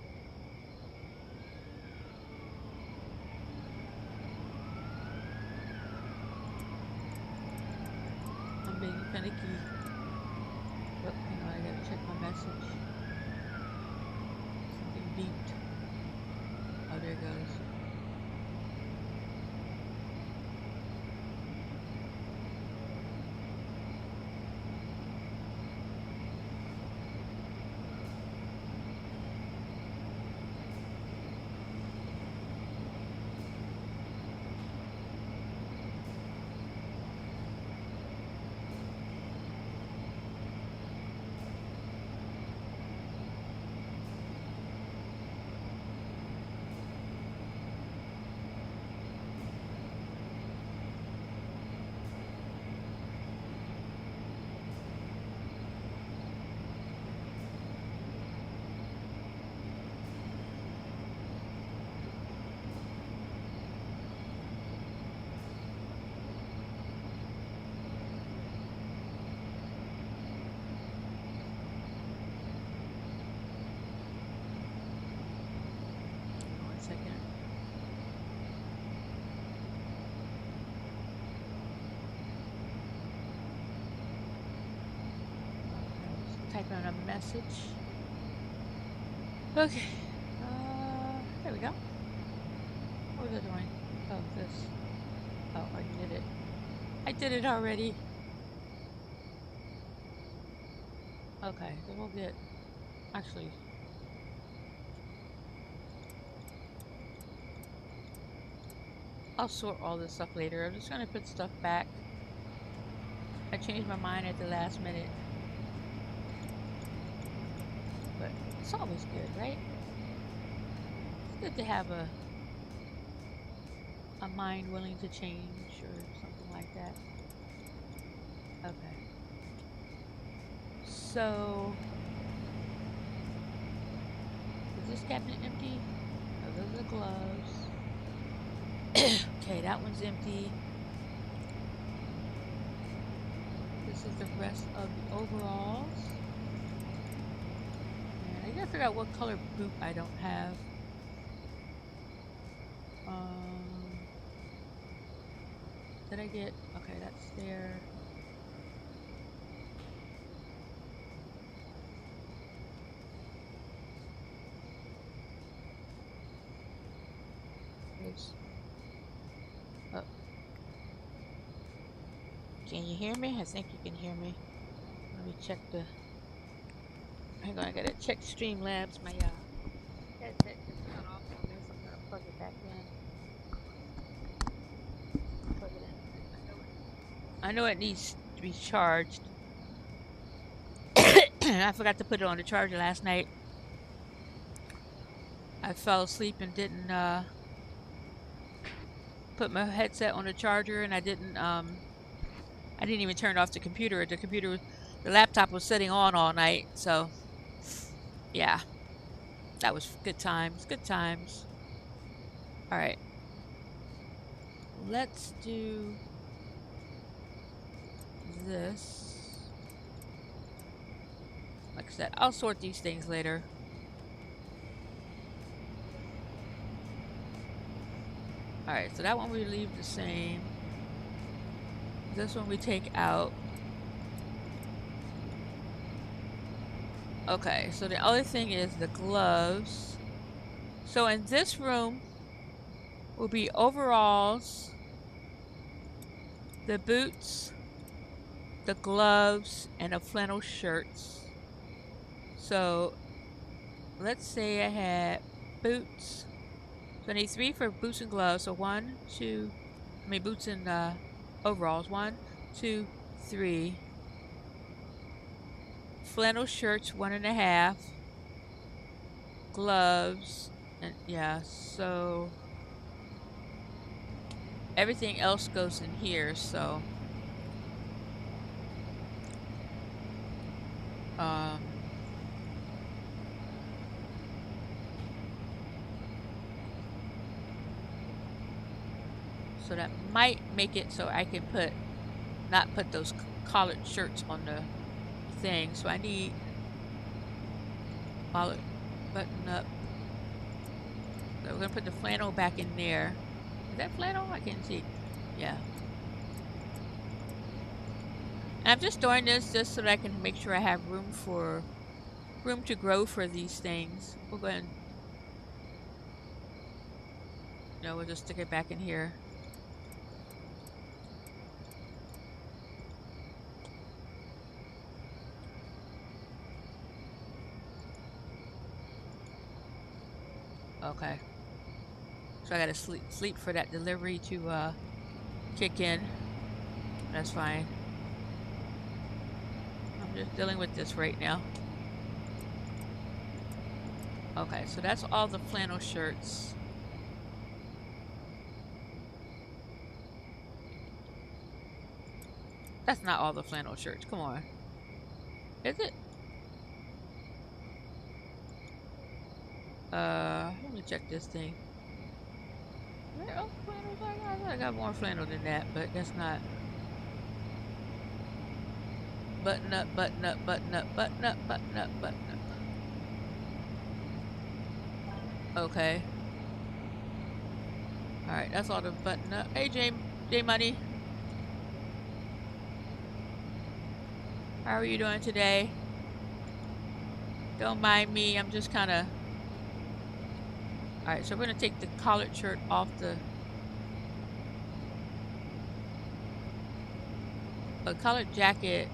I'm being finicky. Oh, hang on, I gotta check my message. Something beeped. Oh, there it goes. Second. Typing on a message. Okay. There we go. What was I doing? Oh, this. Oh, I did it. I did it already. Okay, then we'll get. Actually. I'll sort all this stuff later. I'm just gonna put stuff back. I changed my mind at the last minute. But it's always good, right? It's good to have a mind willing to change or something like that. Okay. So is this cabinet empty? Oh, those are the gloves. Okay, that one's empty. This is the rest of the overalls. And I gotta figure out what color boot I don't have. Did I get? Okay, that's there. There's. Oh. Can you hear me? I think you can hear me. Let me check the. Hang on, I gotta check Streamlabs. My headset just cut off on this. I'm gonna plug it back in. Plug it in. I know it needs to be charged. I forgot to put it on the charger last night. I fell asleep and didn't put my headset on the charger, and I didn't even turn off the computer. The laptop was sitting on all night, so yeah, that was good times. Good times. All right, let's do this. Like I said, I'll sort these things later. Alright, so that one we leave the same. This one we take out. Okay, so the other thing is the gloves. So in this room will be overalls. the boots, the gloves, and the flannel shirts. So let's say I had boots. So I need 3 for boots and gloves. So boots and overalls. 1, 2, 3. Flannel shirts, 1.5. Gloves, and yeah, so everything else goes in here, so so that might make it so I can not put those collared shirts on the thing. So I need collared button up. So we're gonna put the flannel back in there. Is that flannel? I can't see. Yeah. And I'm just doing this just so that I can make sure I have room to grow for these things. We'll go ahead and we'll just stick it back in here. Okay. So I gotta sleep for that delivery to kick in. That's fine. I'm just dealing with this right now. Okay, so that's all the flannel shirts. That's not all the flannel shirts. Come on. Is it? Let me check this thing. Oh, flannels. I got more flannel than that, but that's not. Button up, button up, button up, button up, button up, button up. Okay. Alright, that's all the button up. Hey, J Money. How are you doing today? Don't mind me, I'm just kind of... Alright, so we're going to take the collared shirt off the... A collared jacket,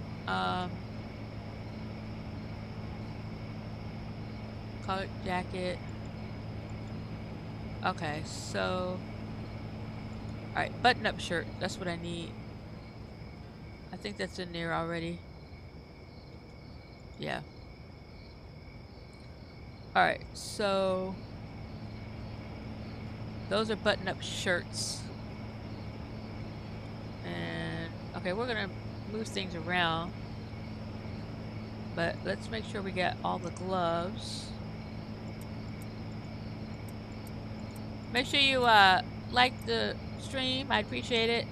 collared jacket. Okay, so... Alright, button-up shirt, that's what I need. I think that's in there already. Yeah. Alright, so... Those are button-up shirts. And... Okay, we're gonna move things around. But let's make sure we get all the gloves. Make sure you, like the stream. I'd appreciate it.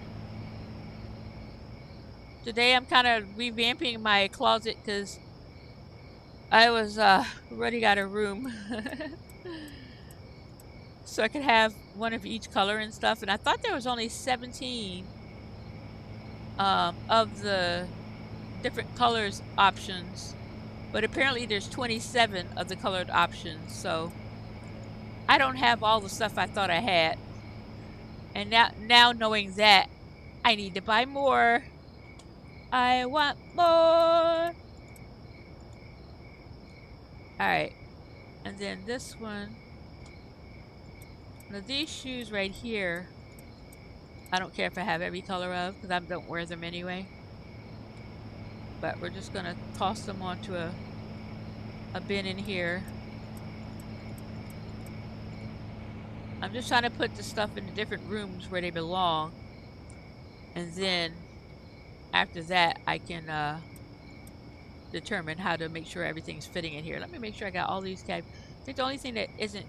Today I'm kind of revamping my closet because I was, running out of room. So I could have one of each color and stuff. And I thought there was only 17 of the different colors options. But apparently there's 27 of the colored options. So I don't have all the stuff I thought I had. And now knowing that, I need to buy more. I want more. Alright. And then this one. Now these shoes right here, I don't care if I have every color of, because I don't wear them anyway. But we're just going to toss them onto a bin in here. I'm just trying to put the stuff in the different rooms where they belong. And then, after that, I can determine how to make sure everything's fitting in here. Let me make sure I got all these cabs. I think the only thing that isn't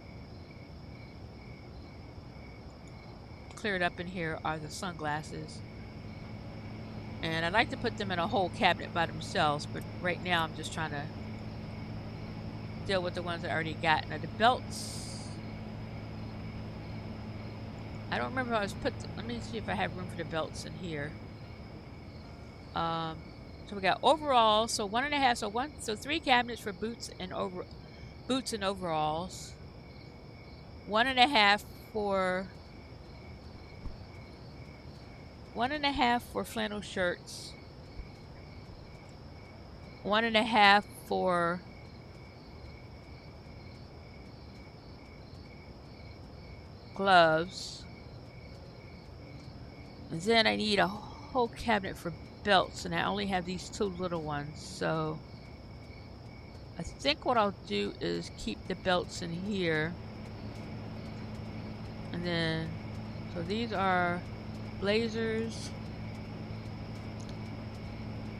cleared up in here are the sunglasses. And I'd like to put them in a whole cabinet by themselves, but right now I'm just trying to deal with the ones I already got. Now the belts, I don't remember how I was let me see if I have room for the belts in here. So we got overalls, so 1.5, so 3 cabinets for boots and overalls. 1.5 for 1.5 for flannel shirts, 1.5 for gloves, and then I need a whole cabinet for belts, and I only have these 2 little ones, so I think what I'll do is keep the belts in here. And then, so these are blazers,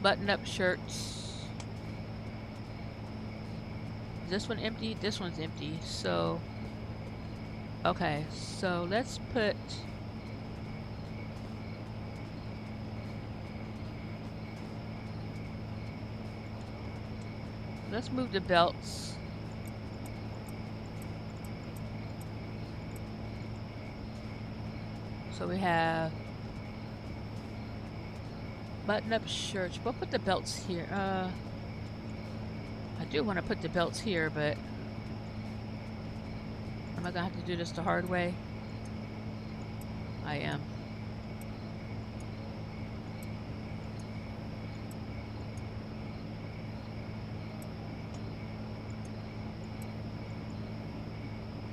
button-up shirts. Is this one empty? This one's empty. So, okay, so let's put let's move the belts. So we have button-up shirts. We'll put the belts here. I do want to put the belts here, but am I gonna have to do this the hard way? I am.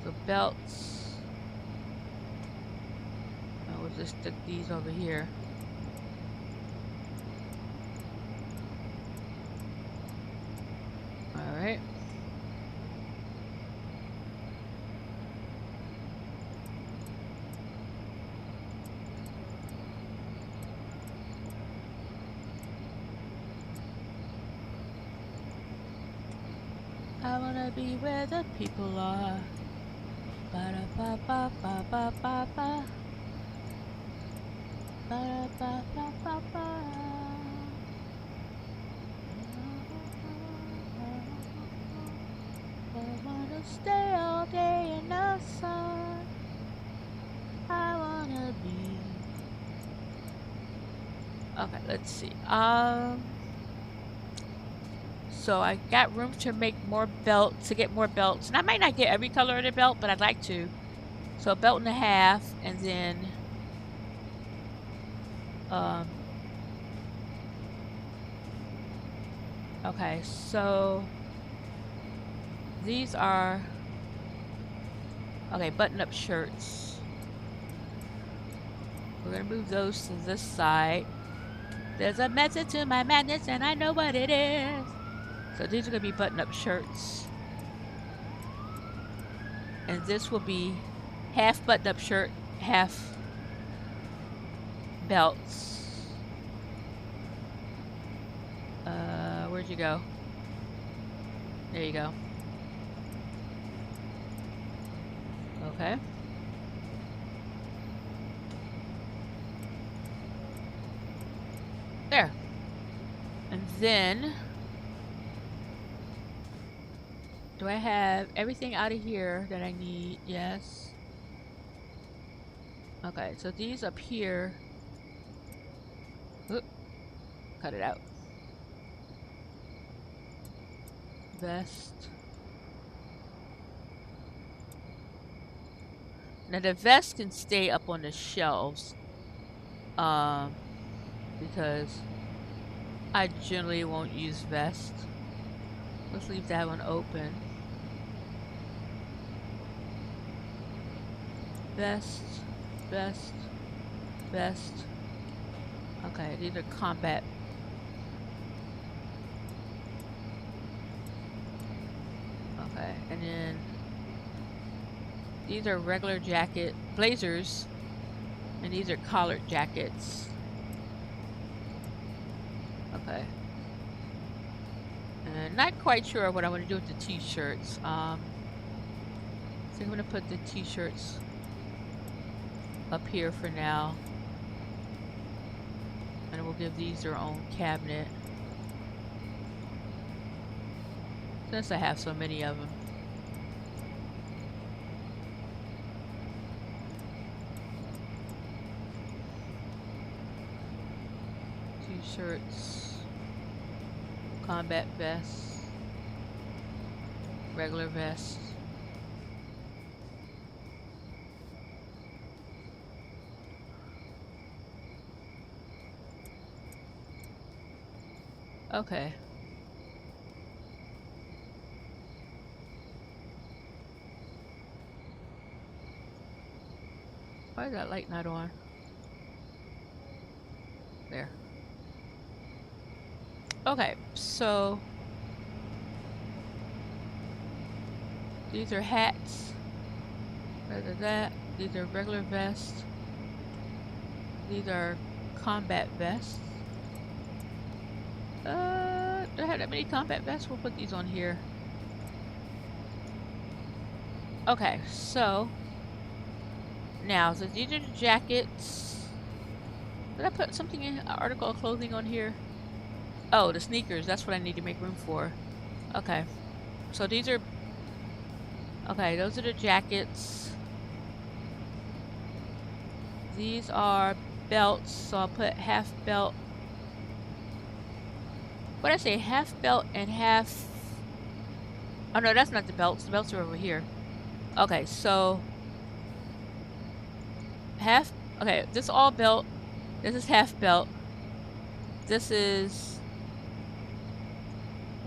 So belts. We'll just stick these over here. All right. I wanna be where the people are. Ba da ba ba ba ba ba ba. Ba ba ba ba ba. I wanna stay all day in the sun. I wanna be. Okay, let's see. So I got room to make more belts, to get more belts. And I might not get every color of the belt, but I'd like to. So a belt and a half, and then okay, so these are okay, button-up shirts. We're gonna move those to this side. There's a method to my madness, and I know what it is. So these are gonna be button-up shirts, and this will be half button-up shirt, half belts. Where'd you go? There you go. Okay. There. And then, do I have everything out of here that I need? Yes. Okay, so these up here. Oop, cut it out. Vest. Now the vest can stay up on the shelves, because I generally won't use vest. Let's leave that one open. Vest, vest, vest. Okay, these are combat. Okay, and then these are regular jacket blazers, and these are collared jackets. Okay. And not quite sure what I want to do with the t-shirts. So I'm gonna put the t-shirts up here for now, and we'll give these their own cabinet since I have so many of them. T-shirts, combat vests, regular vests. Okay. Why is that light not on? There. Okay, so these are hats. These are regular vests. These are combat vests. Do I have that many combat vests? We'll put these on here. Okay, so now, so these are the jackets. Did I put something in an article of clothing on here? Oh, the sneakers. That's what I need to make room for. Okay, so these are. Okay, those are the jackets. These are belts, so I'll put half belt. What did I say? Half belt and half. Oh no, that's not the belts. The belts are over here. Okay, so half. Okay, this is all belt. This is half belt. This is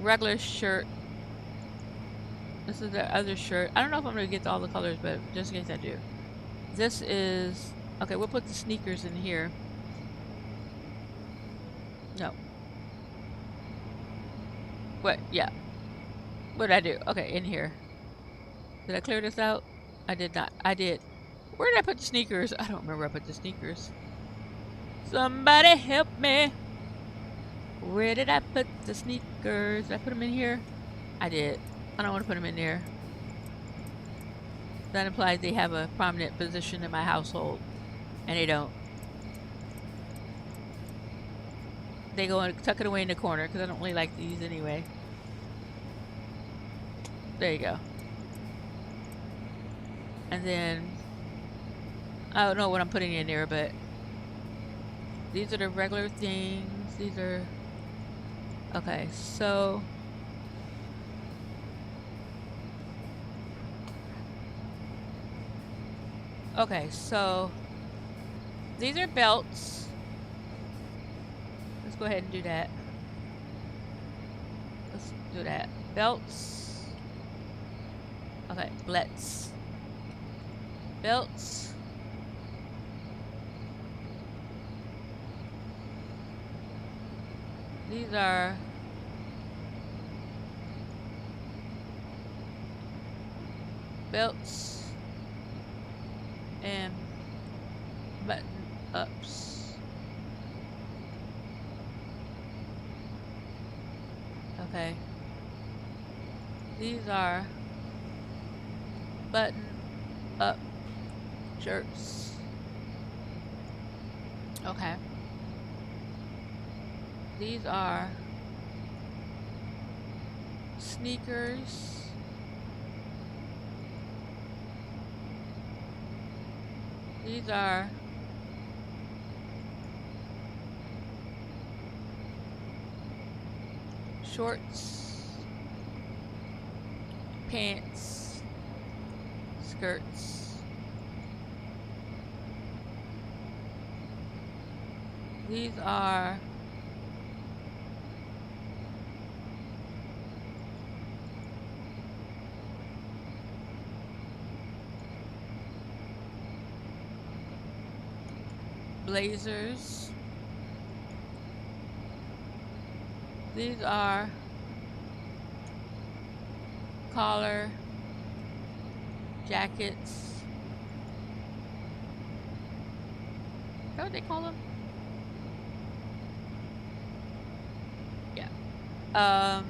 regular shirt. This is the other shirt. I don't know if I'm gonna get to all the colors, but just in case I do. This is okay. We'll put the sneakers in here. No. What? Yeah. What did I do? Okay, in here. Did I clear this out? I did not. I did. Where did I put the sneakers? I don't remember where I put the sneakers. Somebody help me. Where did I put the sneakers? Did I put them in here? I did. I don't want to put them in there. That implies they have a prominent position in my household. And they don't. They go and tuck it away in the corner because I don't really like these anyway. There you go. And then I don't know what I'm putting in there, but these are the regular things. These are okay, so okay, so these are belts. Let's go ahead and do that. Let's do that. Belts. Okay, let's. Belts. These are belts and button ups. Okay. These are button up shirts. Okay. These are sneakers. These are shorts, pants, skirts. These are blazers. These are collar jackets. Is that what they call them? Yeah.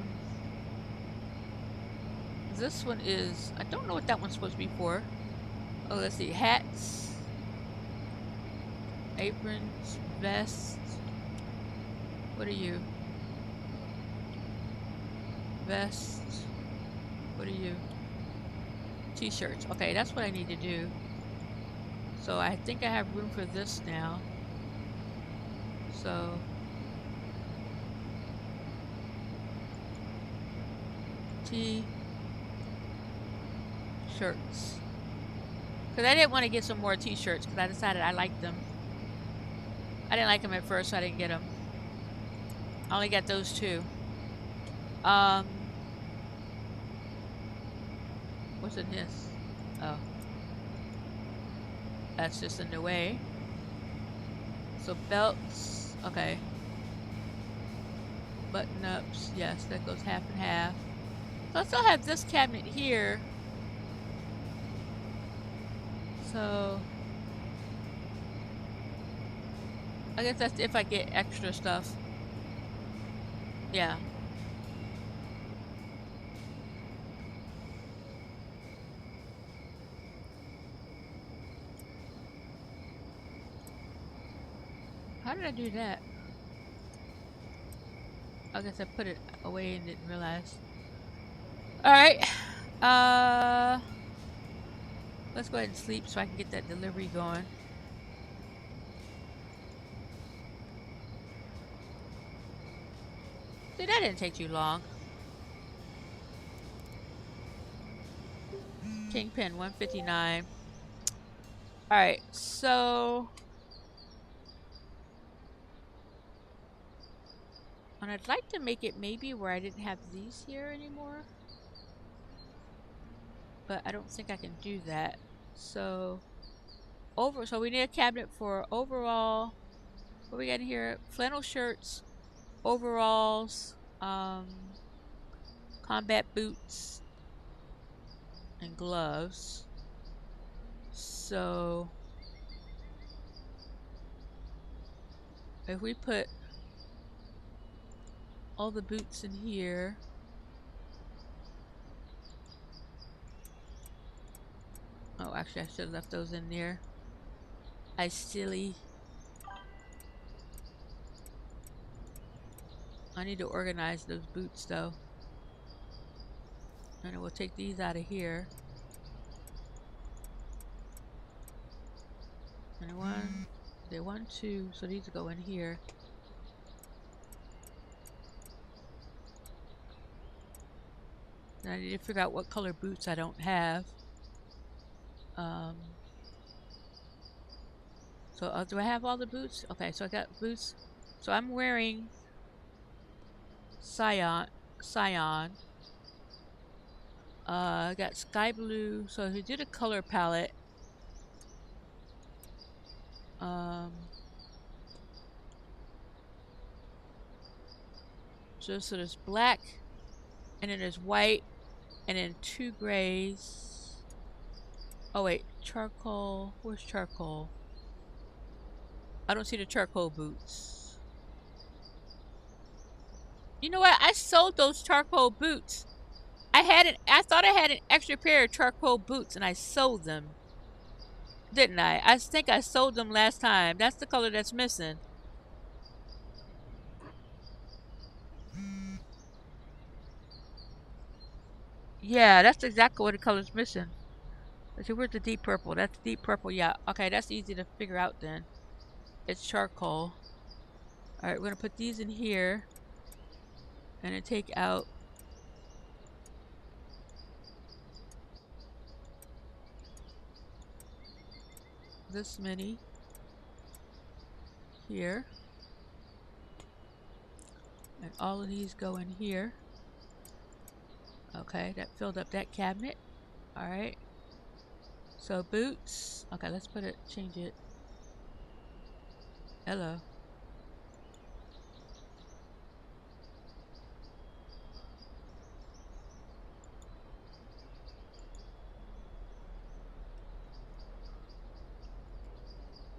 This one is, I don't know what that one's supposed to be for. Oh, let's see. Hats, aprons, vests. What are you? Vests. What are you? T-shirts. Okay, that's what I need to do. So I think I have room for this now. So T-shirts. Because I didn't want to get some more T-shirts because I decided I liked them. I didn't like them at first, so I didn't get them. I only got those two. What's in this? Oh, that's just in the way. So belts, okay. Button ups, yes, that goes half and half. So I still have this cabinet here. So I guess that's if I get extra stuff. Yeah. How did I do that? I guess I put it away and didn't realize. Alright. Let's go ahead and sleep so I can get that delivery going. See, that didn't take too long. Kingpin 159. Alright, so and I'd like to make it maybe where I didn't have these here anymore. But I don't think I can do that. So so we need a cabinet for overall. What we got in here? Flannel shirts, overalls, combat boots, and gloves. So if we put all the boots in here. Oh, actually, I should have left those in there. I silly. I need to organize those boots though. And we'll take these out of here. And one, two, so these go in here. And I need to figure out what color boots I don't have. So do I have all the boots? Okay, so I got boots. So I'm wearing Cyan. I got sky blue. So if we did a color palette, so there's black, and then there's white, and then two grays. Oh wait, charcoal. Where's charcoal? I don't see the charcoal boots. You know what? I sold those charcoal boots. I thought I had an extra pair of charcoal boots and I sold them. Didn't I? I think I sold them last time. That's the color that's missing. Yeah, that's exactly what the color's missing. Let's see, where's the deep purple? That's deep purple, yeah. Okay, that's easy to figure out then. It's charcoal. Alright, we're gonna put these in here. And then take out this many here. And all of these go in here. Okay, that filled up that cabinet. Alright. So boots. Okay, let's change it. Hello.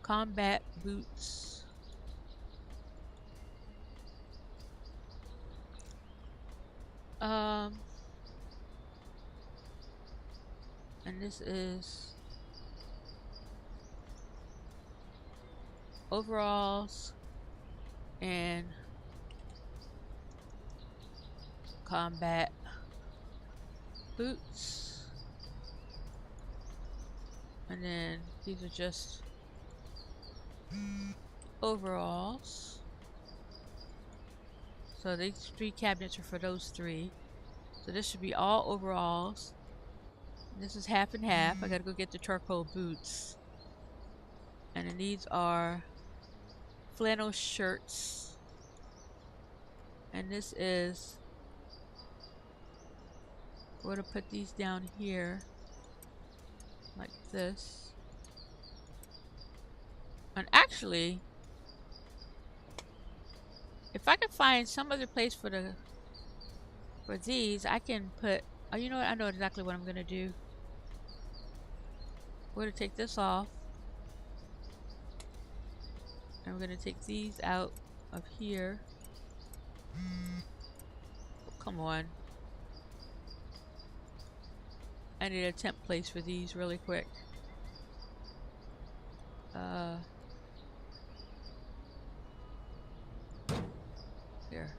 Combat boots. And this is overalls and combat boots. And then these are just overalls. So these three cabinets are for those three. So this should be all overalls. And this is half and half. I gotta go get the charcoal boots. And then these are flannel shirts. And this is, we're going to put these down here like this. And actually, if I could find some other place for these, I can put, oh, you know what? I know exactly what I'm going to do. We're going to take this off. And we're going to take these out of here. Oh, come on. I need a temp place for these really quick. Here.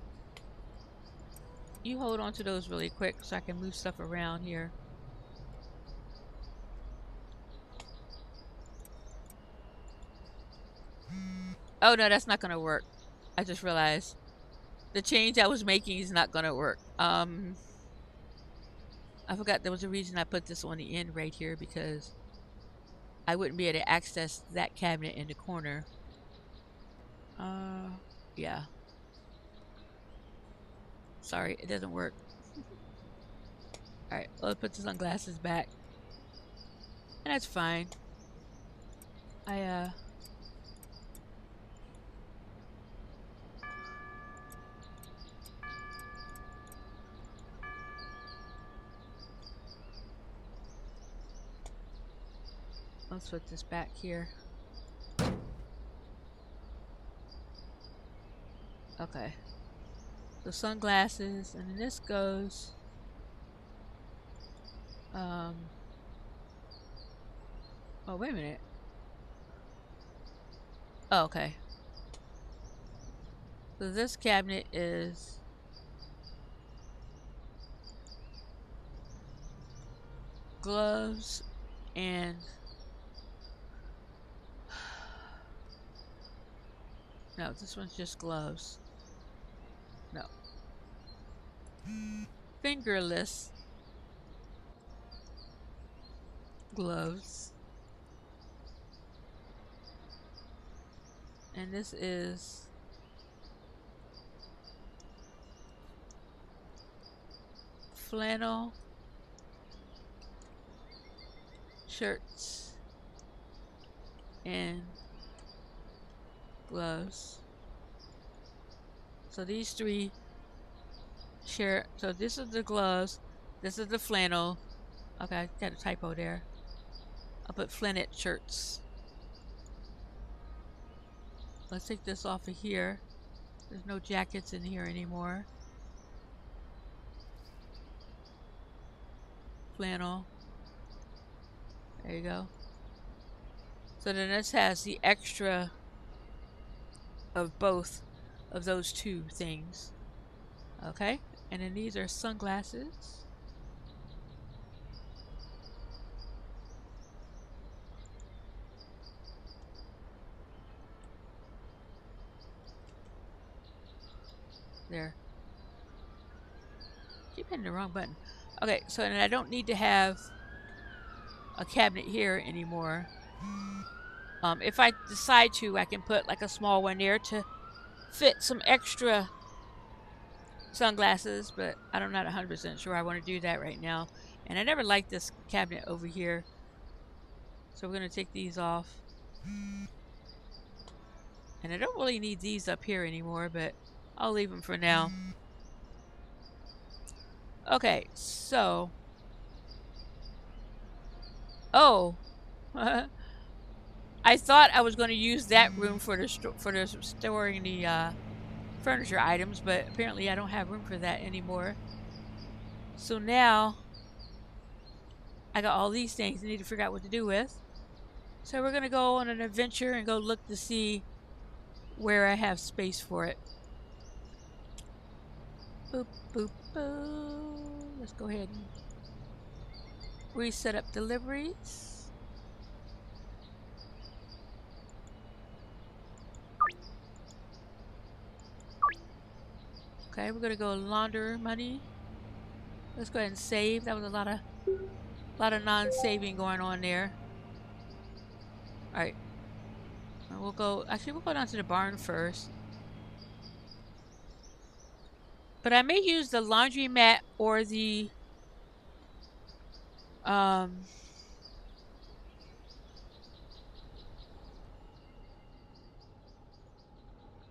You hold on to those really quick so I can move stuff around here. Oh no, that's not gonna work. I just realized the change I was making is not gonna work. I forgot there was a reason I put this on the end right here, because I wouldn't be able to access that cabinet in the corner. Yeah. Sorry, it doesn't work. Alright, let's put the sunglasses back. And that's fine. Let's put this back here. Okay. So sunglasses, and then this goes. Oh, wait a minute. Oh, okay. So this cabinet is gloves and no, this one's just gloves. No. Fingerless gloves. And this is flannel shirts and gloves. So these three share. So this is the gloves, this is the flannel. Okay, I got a typo there. I'll put flannel shirts. Let's take this off of here. There's no jackets in here anymore. Flannel. There you go. So then this has the extra of both of those two things. Okay, and then these are sunglasses. There. Keep hitting the wrong button. Okay, so then I don't need to have a cabinet here anymore. If I decide to, I can put like a small one there to fit some extra sunglasses, but I'm not 100% sure I want to do that right now. And I never liked this cabinet over here. So we're going to take these off. And I don't really need these up here anymore, but I'll leave them for now. Okay, so... Oh! I thought I was going to use that room for storing the furniture items, but apparently I don't have room for that anymore. So now I got all these things I need to figure out what to do with. So we're going to go on an adventure and go look to see where I have space for it. Boop, boop, boop. Let's go ahead and reset up deliveries. Okay, we're gonna go launder money. Let's go ahead and save. That was a lot of non-saving going on there. All right, we'll go. Actually, we'll go down to the barn first. But I may use the laundromat or the um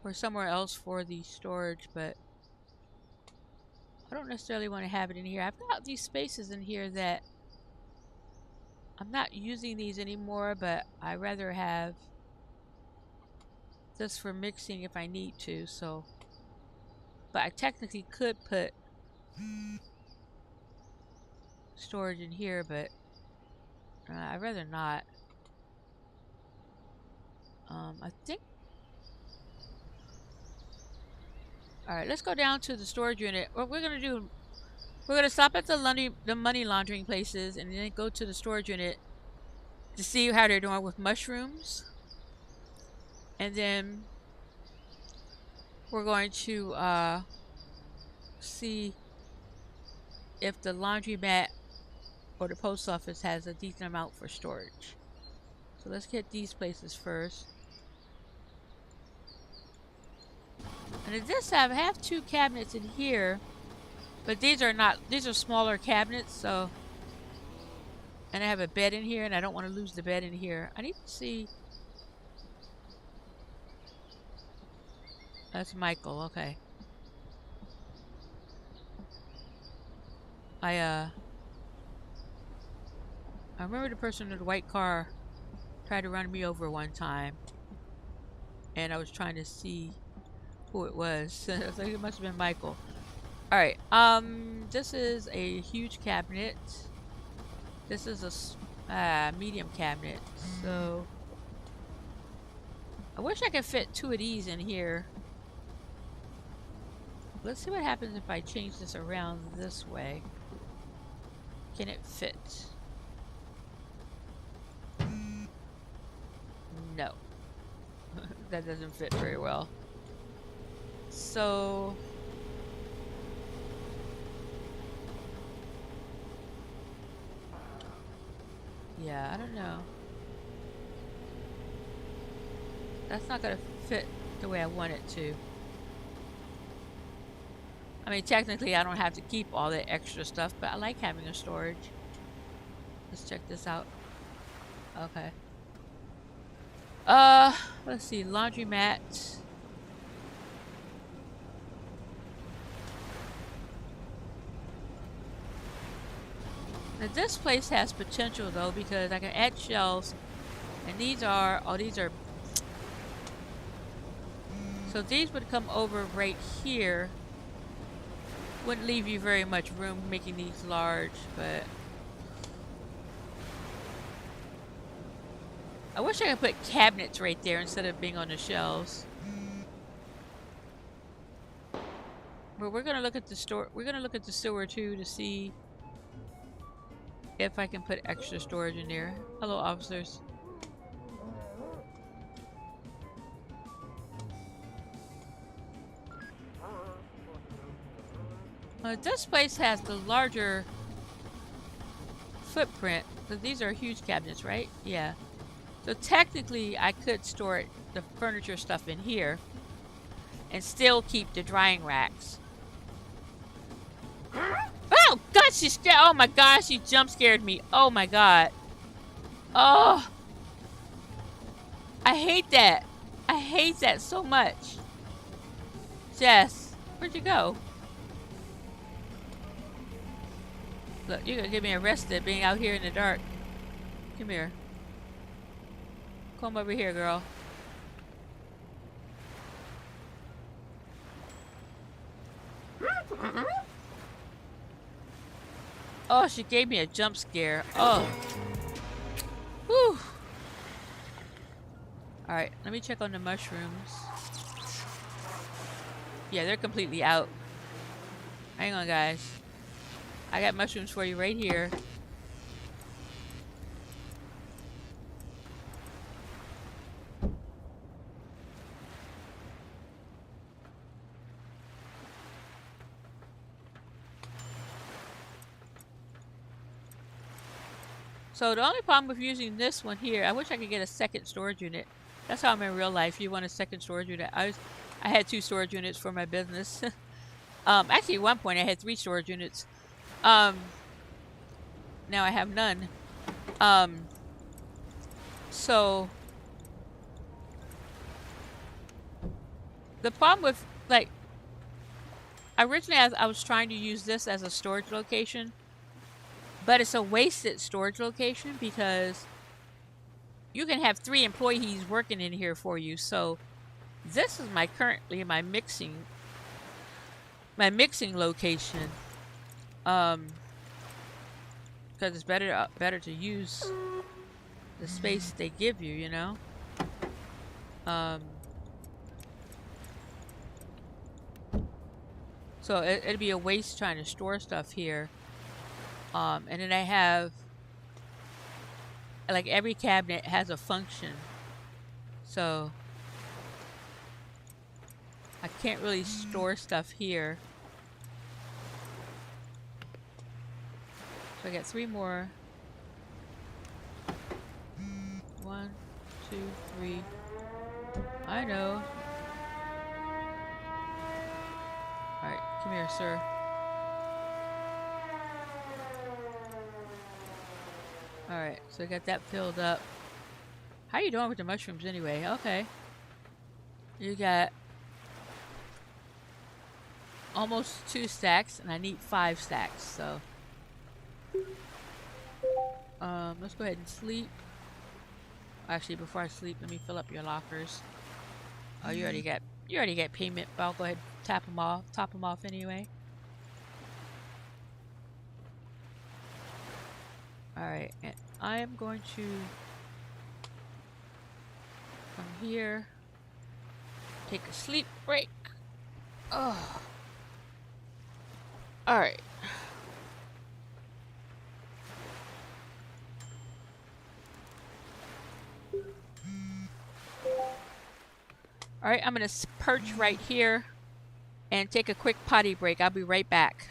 or somewhere else for the storage, but I don't necessarily want to have it in here. I've got these spaces in here that I'm not using these anymore, but I rather have this for mixing if I need to, so. But I technically could put storage in here, but I'd rather not. I think. All right, let's go down to the storage unit. What we're gonna do, we're gonna stop at the money laundering places, and then go to the storage unit to see how they're doing with mushrooms, and then we're going to see if the laundromat or the post office has a decent amount for storage. So let's get these places first. And it does have two cabinets in here, but these are not, these are smaller cabinets, so. And I have a bed in here, and I don't want to lose the bed in here. I need to see. That's Michael, okay. I remember the person in the white car tried to run me over one time, and I was trying to see who it was. I think it must have been Michael. All right. This is a huge cabinet. This is a medium cabinet. So I wish I could fit two of these in here. Let's see what happens if I change this around this way. Can it fit? No. That doesn't fit very well. So yeah, I don't know. That's not gonna fit the way I want it to. I mean, technically I don't have to keep all that extra stuff, but I like having a storage. Let's check this out. Okay. Let's see, laundromat. Now this place has potential though, because I can add shelves, and these are, oh, these are, so these would come over right here. Wouldn't leave you very much room making these large, but I wish I could put cabinets right there instead of being on the shelves. But we're gonna look at the store. We're gonna look at the sewer too to see if I can put extra storage in there. Hello, officers. This place has the larger footprint. So these are huge cabinets, right? Yeah. So technically, I could store the furniture stuff in here and still keep the drying racks. Oh, God, she scared. Oh, my God, she jump scared me. Oh, my God. Oh. I hate that. I hate that so much. Jess, where'd you go? Look, you're gonna get me arrested being out here in the dark. Come here. Come over here, girl. Oh, she gave me a jump scare. Oh. Whew. Alright, let me check on the mushrooms. Yeah, they're completely out. Hang on, guys. I got mushrooms for you right here. So the only problem with using this one here, I wish I could get a second storage unit. That's how I'm in real life. You want a second storage unit. I had two storage units for my business. Actually, at one point I had 3 storage units. Um, Now I have none. Um, so the problem with like originally I was trying to use this as a storage location, but it's a wasted storage location because you can have 3 employees working in here for you. So this is currently my mixing location. Because it's better to use the space they give you, you know. Um, so it'd be a waste trying to store stuff here. And then I have like every cabinet has a function, so I can't really store stuff here. So I got 3 more. 1, 2, 3. I know. Alright, come here, sir. Alright, so I got that filled up. How you doing with the mushrooms anyway? Okay. You got almost 2 stacks, and I need 5 stacks, so let's go ahead and sleep. Actually, before I sleep, let me fill up your lockers. Oh, you already got payment, but I'll go ahead and top them off anyway. Alright, and I am going to come here, take a sleep break. Oh. Alright. Alright, I'm going to perch right here and take a quick potty break. I'll be right back.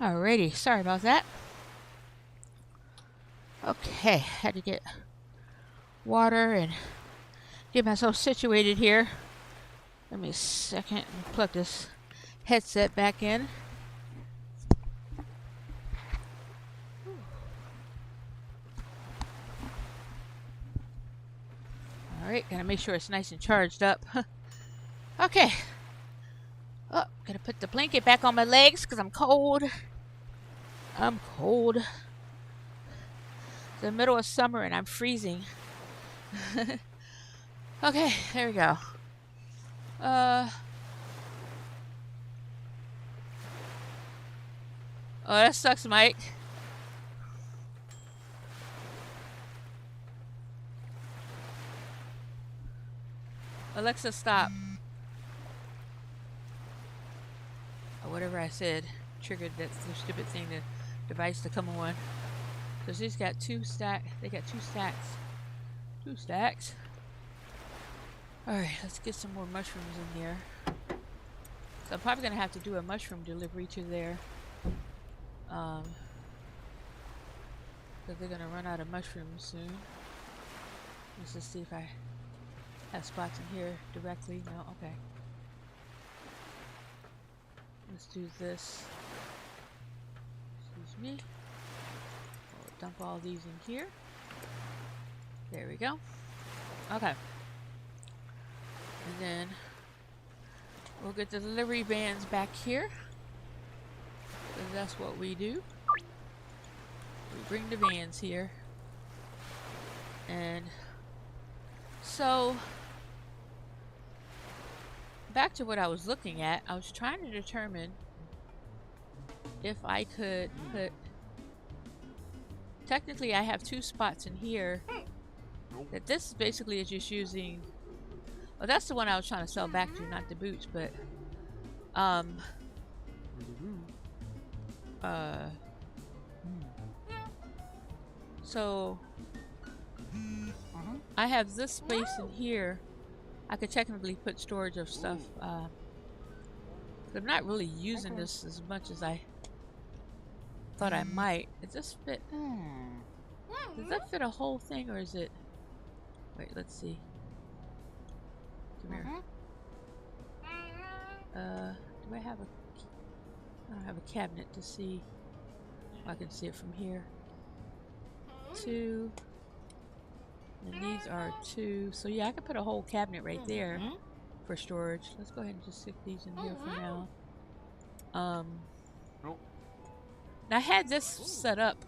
Alrighty, sorry about that. Okay, had to get water and get myself situated here. Give me a second and plug this headset back in. Alright, gotta make sure it's nice and charged up. Okay. Oh, gotta put the blanket back on my legs because I'm cold. I'm cold. It's the middle of summer and I'm freezing. Okay, there we go. Oh, that sucks, Mike. Alexa, stop. Or whatever I said triggered that stupid thing, the device to come on. So she's got two stacks. They got two stacks. Two stacks. Alright, let's get some more mushrooms in there. So I'm probably going to have to do a mushroom delivery to there. Because they're going to run out of mushrooms soon. Let's just see if I have spots in here directly. No, okay. Let's do this. Excuse me. We'll dump all these in here. There we go. Okay. And then we'll get the delivery vans back here. Because that's what we do. We bring the vans here. And so back to what I was looking at, I was trying to determine if I could put, technically I have two spots in here that this basically is just using, well, that's the one I was trying to sell back to, not the boots, but so I have this space in here. I could technically put storage of stuff. But I'm not really using this as much as I thought I might. Does this fit? Does that fit a whole thing, or is it? Wait, let's see. Come here. Do I have a? I don't have a cabinet to see. I can see it from here. Two. And these are two. So yeah, I could put a whole cabinet right there for storage. Let's go ahead and just stick these in here for now. Now I had this set up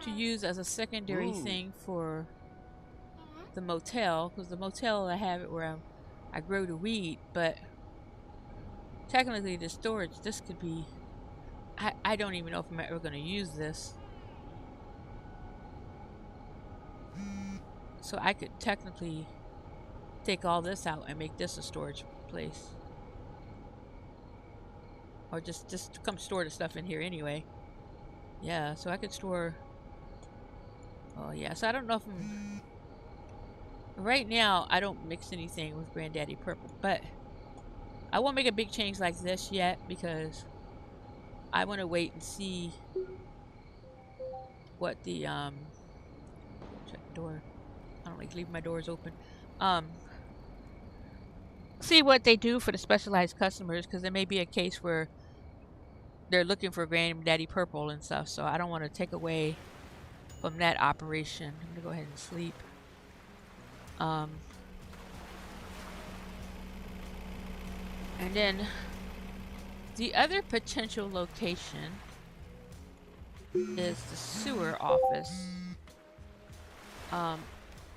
to use as a secondary thing for the motel, because the motel I have it where I grow the weed, but technically the storage, this could be, I don't even know if I'm ever going to use this. So I could technically take all this out and make this a storage place. Or just come store the stuff in here anyway. Yeah, so I could store, oh yeah, so I don't know if I'm, right now I don't mix anything with Granddaddy Purple, but I won't make a big change like this yet because I want to wait and see what the, check the door. I don't like leaving my doors open. See what they do for the specialized customers, because there may be a case where they're looking for Granddaddy Purple and stuff, so I don't want to take away from that operation. I'm gonna go ahead and sleep. And then the other potential location is the sewer office.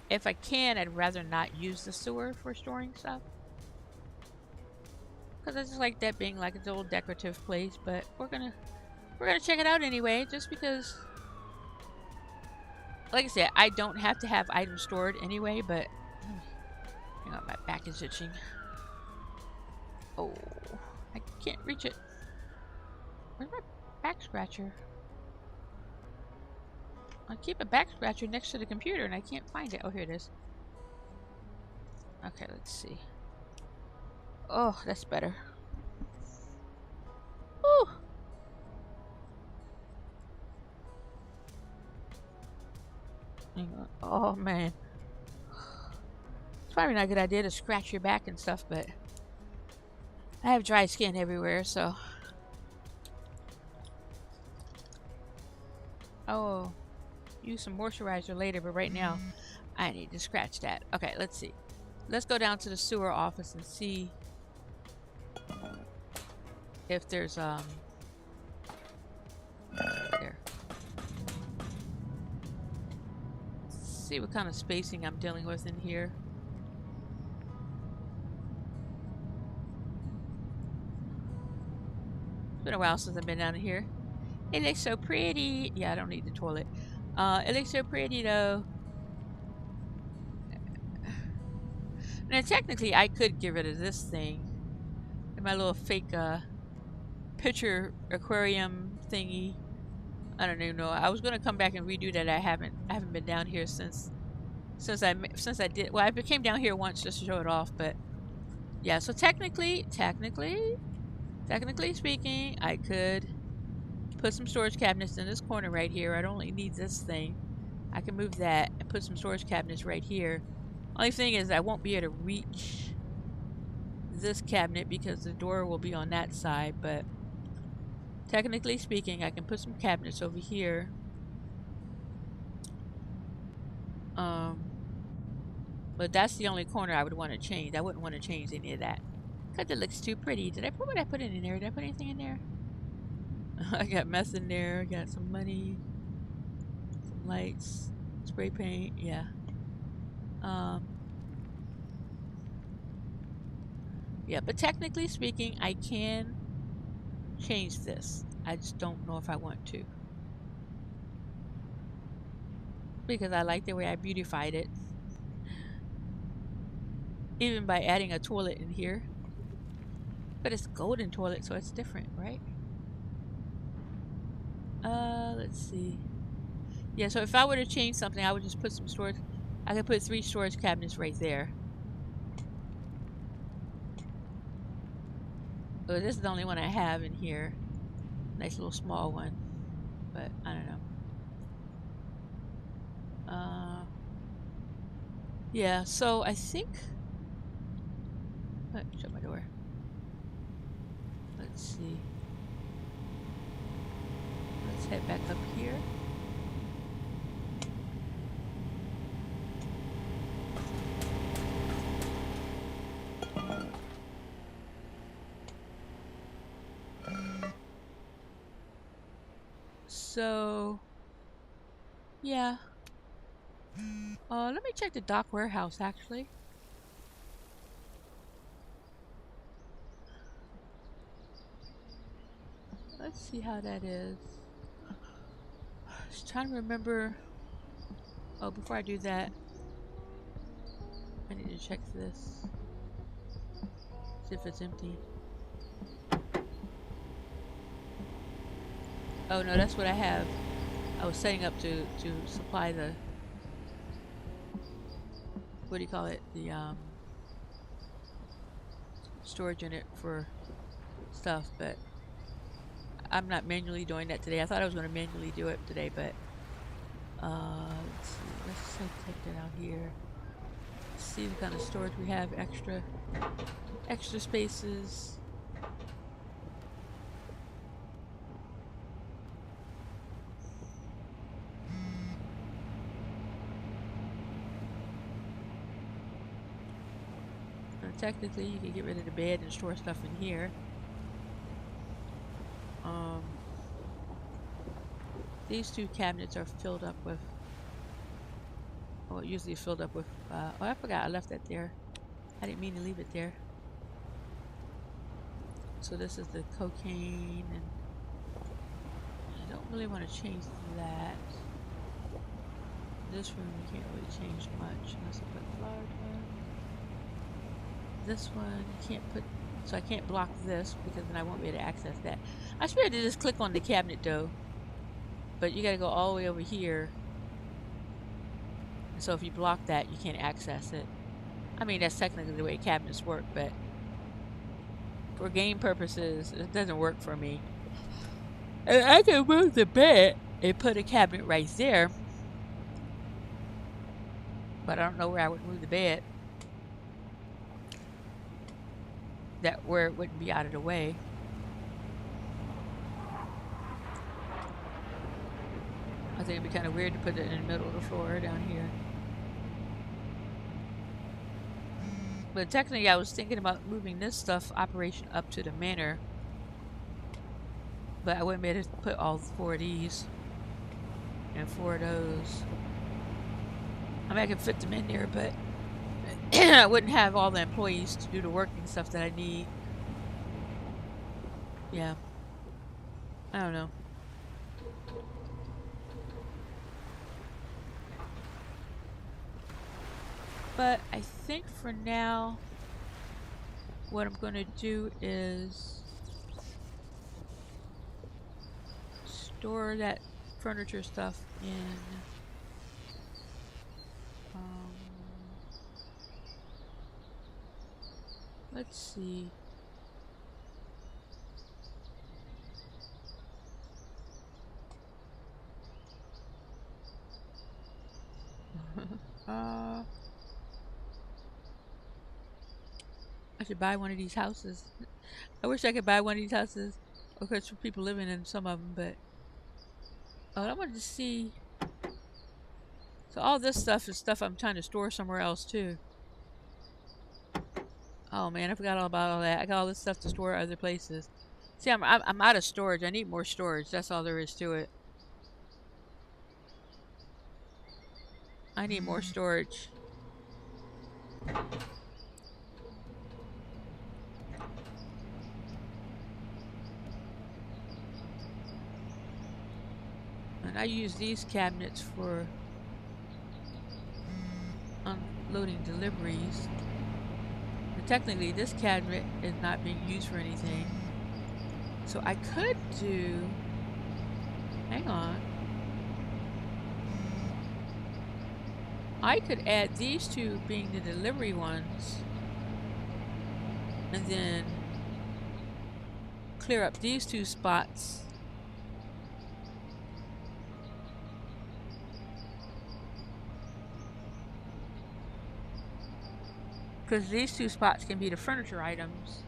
If I can, I'd rather not use the sewer for storing stuff, because I just like that being like its old decorative place. But we're gonna check it out anyway, just because, like I said, I don't have to have items stored anyway. But hang on, my back is itching. Oh, I can't reach it. Where's my back scratcher? I keep a back scratcher next to the computer and I can't find it. Oh, here it is. Okay, let's see. Oh, that's better. Whew. Oh man, it's probably not a good idea to scratch your back and stuff, but I have dry skin everywhere, so. Oh, use some moisturizer later, but right now I need to scratch that. Okay, let's see. Let's go down to the sewer office and see if there's there. See what kind of spacing I'm dealing with in here. It's been a while since I've been down here. It looks so pretty. Yeah, I don't need the toilet. It looks so pretty though. Now technically I could get rid of this thing. My little fake picture aquarium thingy. I don't even know. I was gonna come back and redo that. I haven't been down here since I did. Well, I came down here once just to show it off, but yeah. So technically speaking, I could put some storage cabinets in this corner right here. I'd only need this thing. I can move that and put some storage cabinets right here. Only thing is I won't be able to reach this cabinet because the door will be on that side, but technically speaking, I can put some cabinets over here. But that's the only corner I would want to change. I wouldn't want to change any of that because it looks too pretty. What did I put in there? Did I put anything in there? I got mess in there. I got some money, some lights, spray paint. Yeah. Yeah, but technically speaking, I can change this. I just don't know if I want to. Because I like the way I beautified it. Even by adding a toilet in here. But it's golden toilet, so it's different, right? Let's see. Yeah, so if I were to change something, I would just put some storage. I could put 3 storage cabinets right there. Oh, this is the only one I have in here. Nice little small one. But I don't know. Yeah, so I think... shut my door. Let's see. Let's head back up here. So, yeah. Let me check the dock warehouse actually. Let's see how that is. Just trying to remember. Oh, before I do that, I need to check this. See if it's empty. Oh no, that's what I have. I was setting up to supply the, what do you call it? The storage unit for stuff, but I'm not manually doing that today. I thought I was going to manually do it today, but let's see. Let's take that out here. See the kind of storage we have. Extra spaces. Technically, you can get rid of the bed and store stuff in here. These 2 cabinets are filled up with, well, usually filled up with, oh, I forgot I left that there. I didn't mean to leave it there. So this is the cocaine, and I don't really want to change that. This room, you can't really change much unless I put the large one. This one, you can't put, so I can't block this because then I won't be able to access that. I should be able to just click on the cabinet though, but you gotta go all the way over here. And so if you block that, you can't access it. I mean, that's technically the way cabinets work, but for game purposes, it doesn't work for me. And I can move the bed and put a cabinet right there. but I don't know where I would move the bed. That where it wouldn't be out of the way. I think it'd be kind of weird to put it in the middle of the floor down here. But technically, I was thinking about moving this stuff operation up to the manor. But I wouldn't be able to put all 4 of these and 4 of those. I mean, I could fit them in there, but I wouldn't have all the employees to do the work and stuff that I need. Yeah. I don't know. But I think for now, what I'm going to do is store that furniture stuff in let's see. I should buy one of these houses. I wish I could buy one of these houses. Of course, for people living in some of them, but I wanted to see. So all this stuff is stuff I'm trying to store somewhere else too. Oh man, I forgot all about all that. I got all this stuff to store other places. See, I'm out of storage. I need more storage. That's all there is to it. I need more storage. And I use these cabinets for unloading deliveries. And technically, this cabinet is not being used for anything. So I could do... Hang on. I could add these two being the delivery ones. And then clear up these 2 spots. Because these 2 spots can be the furniture items.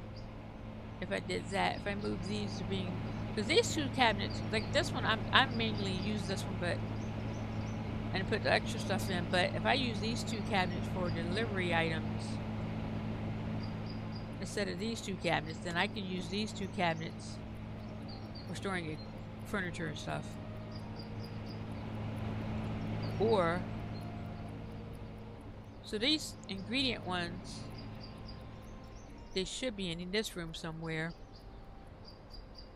If I did that, if I move these to being, because these 2 cabinets, like this one, I mainly use this one, but and put the extra stuff in. But if I use these 2 cabinets for delivery items instead of these 2 cabinets, then I can use these 2 cabinets for storing furniture and stuff. Or so these ingredient ones, they should be in this room somewhere,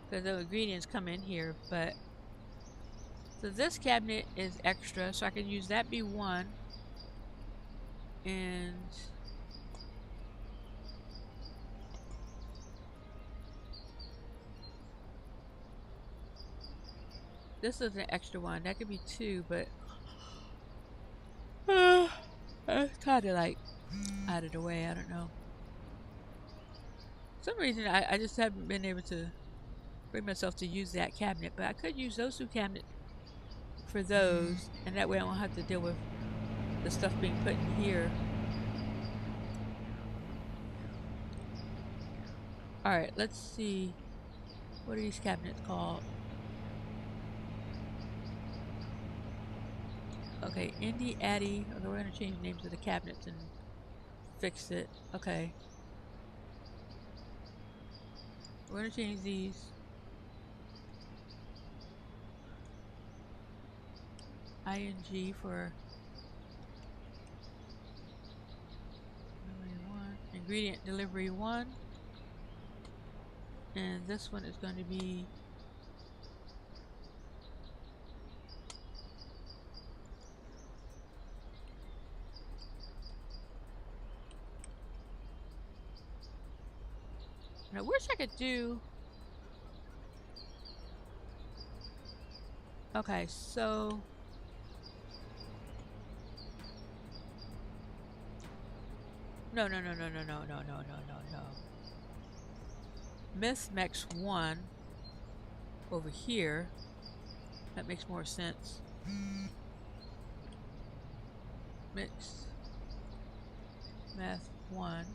because the ingredients come in here. But so this cabinet is extra, so I can use that be 1, and this is an extra one. That could be 2, but it's kind of like out of the way. I don't know. For some reason I just haven't been able to bring myself to use that cabinet, but I could use those 2 cabinets for those, and that way I won't have to deal with the stuff being put in here. Alright, let's see. What are these cabinets called? Okay, Indie Addy. Okay, we're going to change the names of the cabinets and fix it. Okay. We're going to change these. ING for ingredient delivery 1, and this one is going to be I wish I could do. Okay, so no. Myth Mex 1 over here. That makes more sense. Mix Math 1.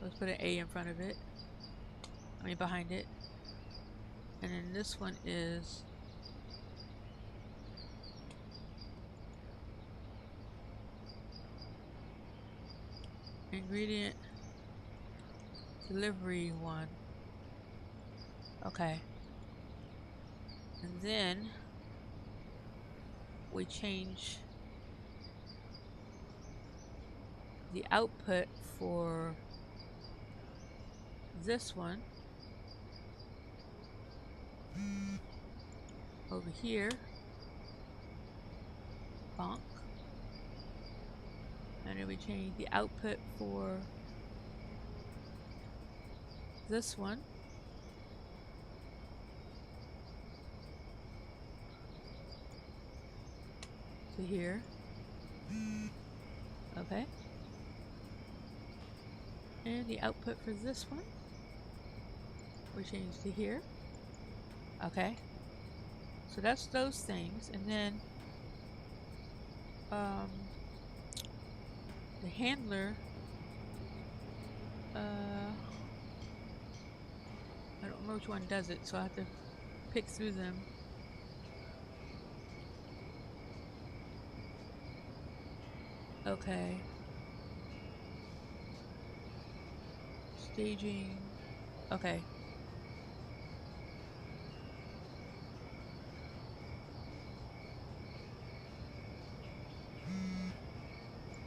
Let's put an A in front of it. I mean behind it. And then this one is ingredient delivery 1. Okay. And then we change the output for this one over here. Bonk. And then we change the output for this one to here. Okay. And the output for this one we change to here. Okay. So that's those things. And then the handler, I don't know which one does it, so I have to pick through them. Okay. Staging. Okay.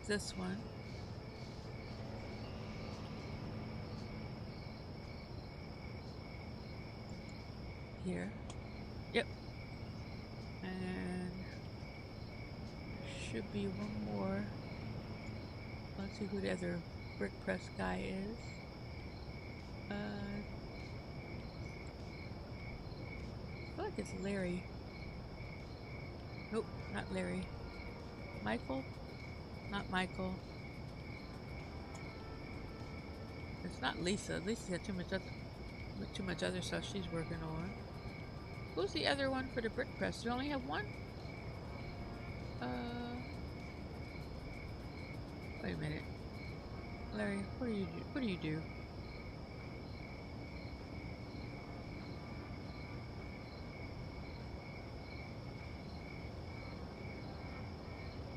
This one. Here. Yep. And should be one more. Let's see who the other brick press guy is. I feel like it's Larry. Nope, not Larry. Michael? Not Michael. It's not Lisa. Lisa's got too much other stuff she's working on. Who's the other one for the brick press? Do you only have one? Wait a minute. Larry, what do you do? What do you do?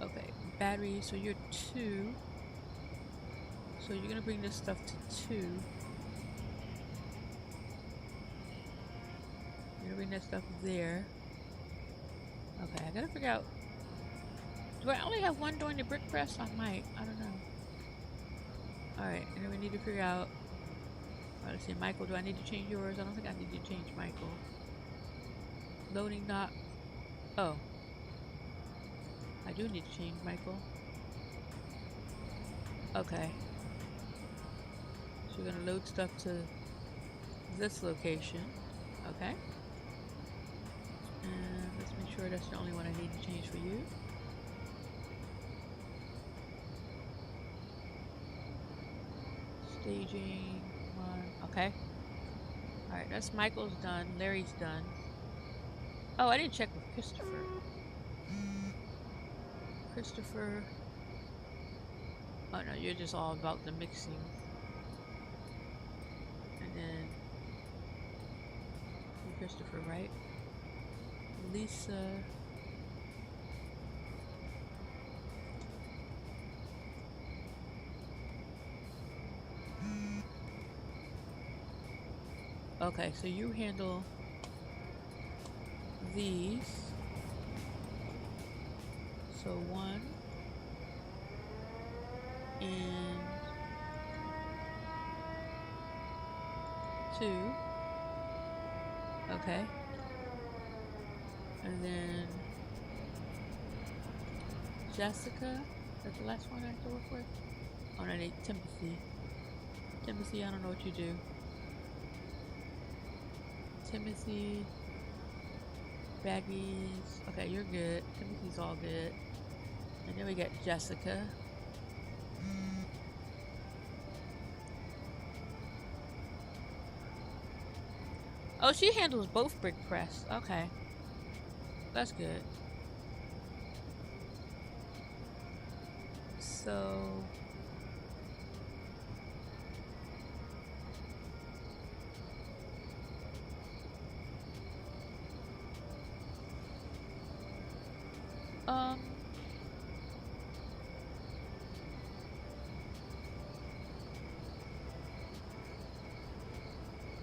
Okay, battery, so you're 2. So you're gonna bring this stuff to 2. You're gonna bring that stuff there. Okay, I gotta figure out. Do I only have one doing the brick press? I might. I don't know. Alright, and then we need to figure out. Alright, let's see, Michael, do I need to change yours? I don't think I need to change Michael. Loading dock. Oh. I do need to change Michael. Okay. So we're gonna load stuff to this location. Okay. And let's make sure that's the only one I need to change for you. Staging 1. Okay. Alright, that's Michael's done. Larry's done. Oh, I didn't check with Christopher. Christopher. Oh no, you're just all about the mixing. And then Christopher, right? Lisa. Okay, so you handle these. So 1 and 2. Okay. And then Jessica, that's the last one I have to work with. Oh, no, I need Timothy. Timothy, I don't know what you do. Timothy, baggies. Okay, you're good. Timothy's all good. And then we got Jessica. Oh, she handles both brick press. Okay. That's good. So um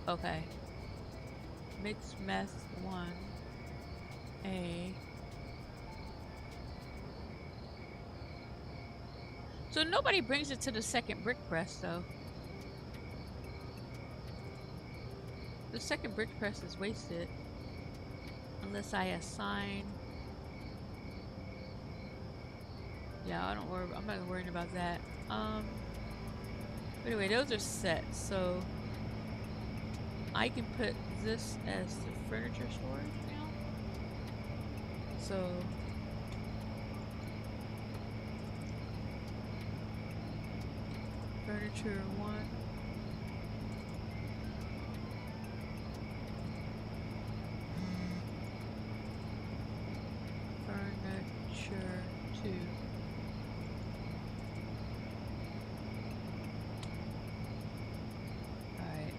okay. Mixed mess 1A. So nobody brings it to the second brick press though. The second brick press is wasted unless I assign. Yeah, I don't worry. I'm not worrying about that. Anyway, those are set, so I can put this as the furniture storage now. So furniture 1. Furniture 2. Alright.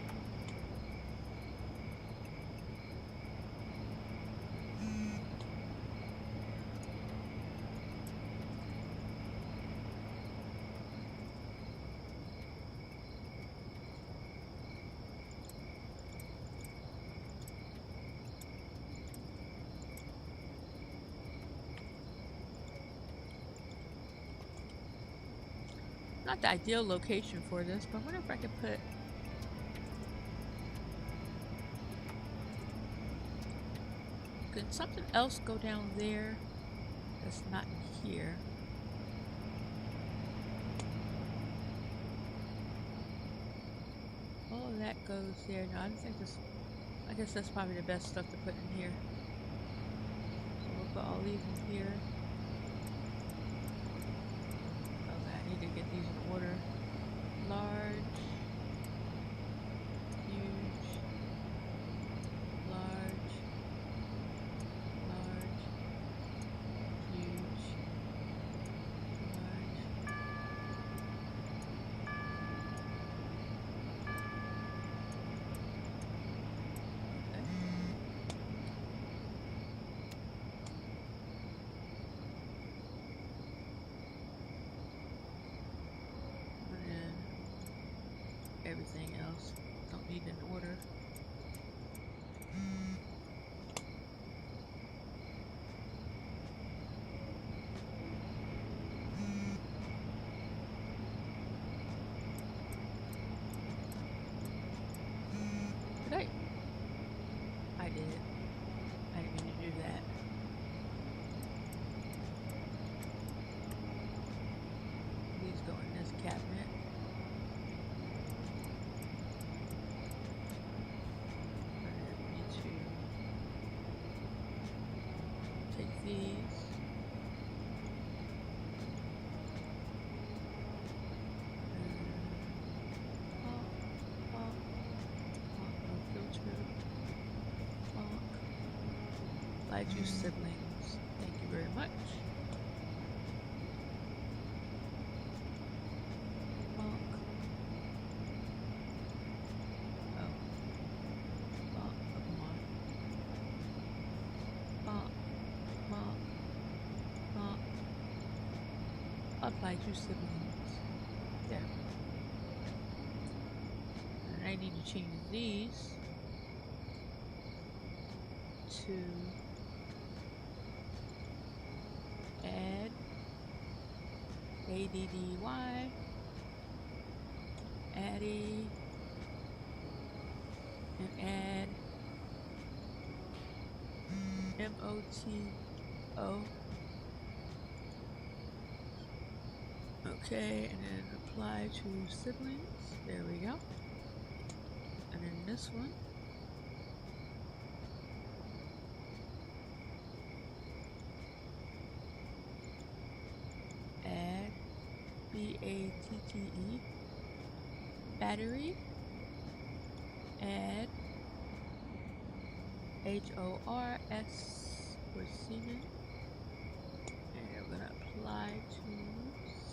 Not the ideal location for this, but I wonder if I could put. Could something else go down there that's not in here? All of that goes there. No, I don't think this. I guess that's probably the best stuff to put in here. So we'll put all these in here. To get these in order. Large, huge, large, large, huge, large. Everything else don't need an order. Did I did. I didn't mean to do that. These go in this cabinet. You siblings, thank you very much. Bonk. Oh. Bonk. Oh, come on. Bonk. Bonk. Bonk. Apply to siblings. There. And I need to change these to add ADDY, Addy, and add MOTO. Okay, and then apply to siblings. There we go. And then this one. BATTE, battery, add HORS for Siemens, and we're going to apply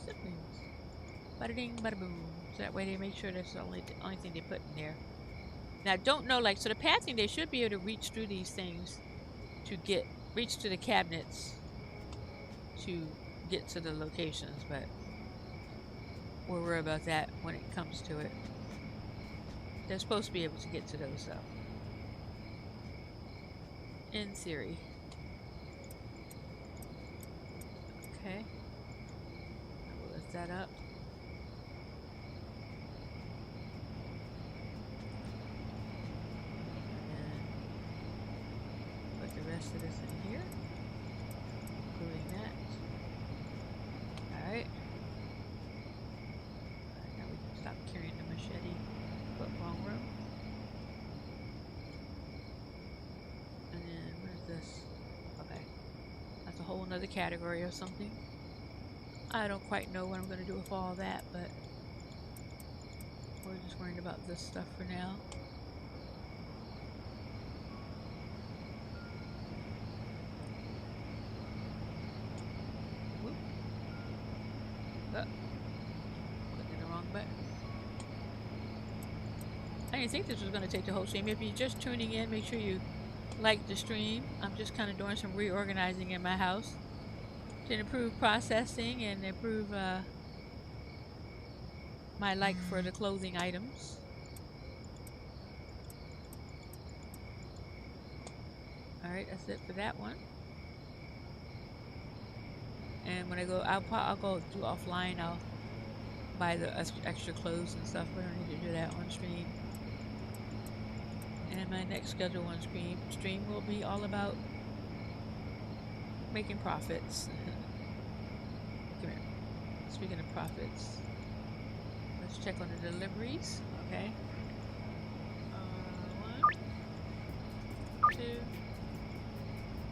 to siblings. Bada ding, bada boom. So that way they make sure that's the only thing they put in there. Now I don't know, like, so the pathing, they should be able to reach through these things to reach to the cabinets to get to the locations, but we'll worry about that when it comes to it. They're supposed to be able to get to those though. In theory. Okay. I will lift that up. And put the rest of this in here. Including that. Alright. Now we can stop carrying the machete. But wrong room. And then where's this? Okay. That's a whole nother category or something. I don't quite know what I'm going to do with all that, but we're just worrying about this stuff for now. Whoop. Oh. Clicking the wrong button. I didn't think this was going to take the whole stream. If you're just tuning in, make sure you like the stream. I'm just kind of doing some reorganizing in my house to improve processing and improve my like for the clothing items. Alright, that's it for that one. And when I go, I'll go do offline. I'll buy the extra clothes and stuff. We don't need to do that on stream. And my next schedule on stream will be all about making profits. Come here. Speaking of profits, let's check on the deliveries. Okay. 1, 2,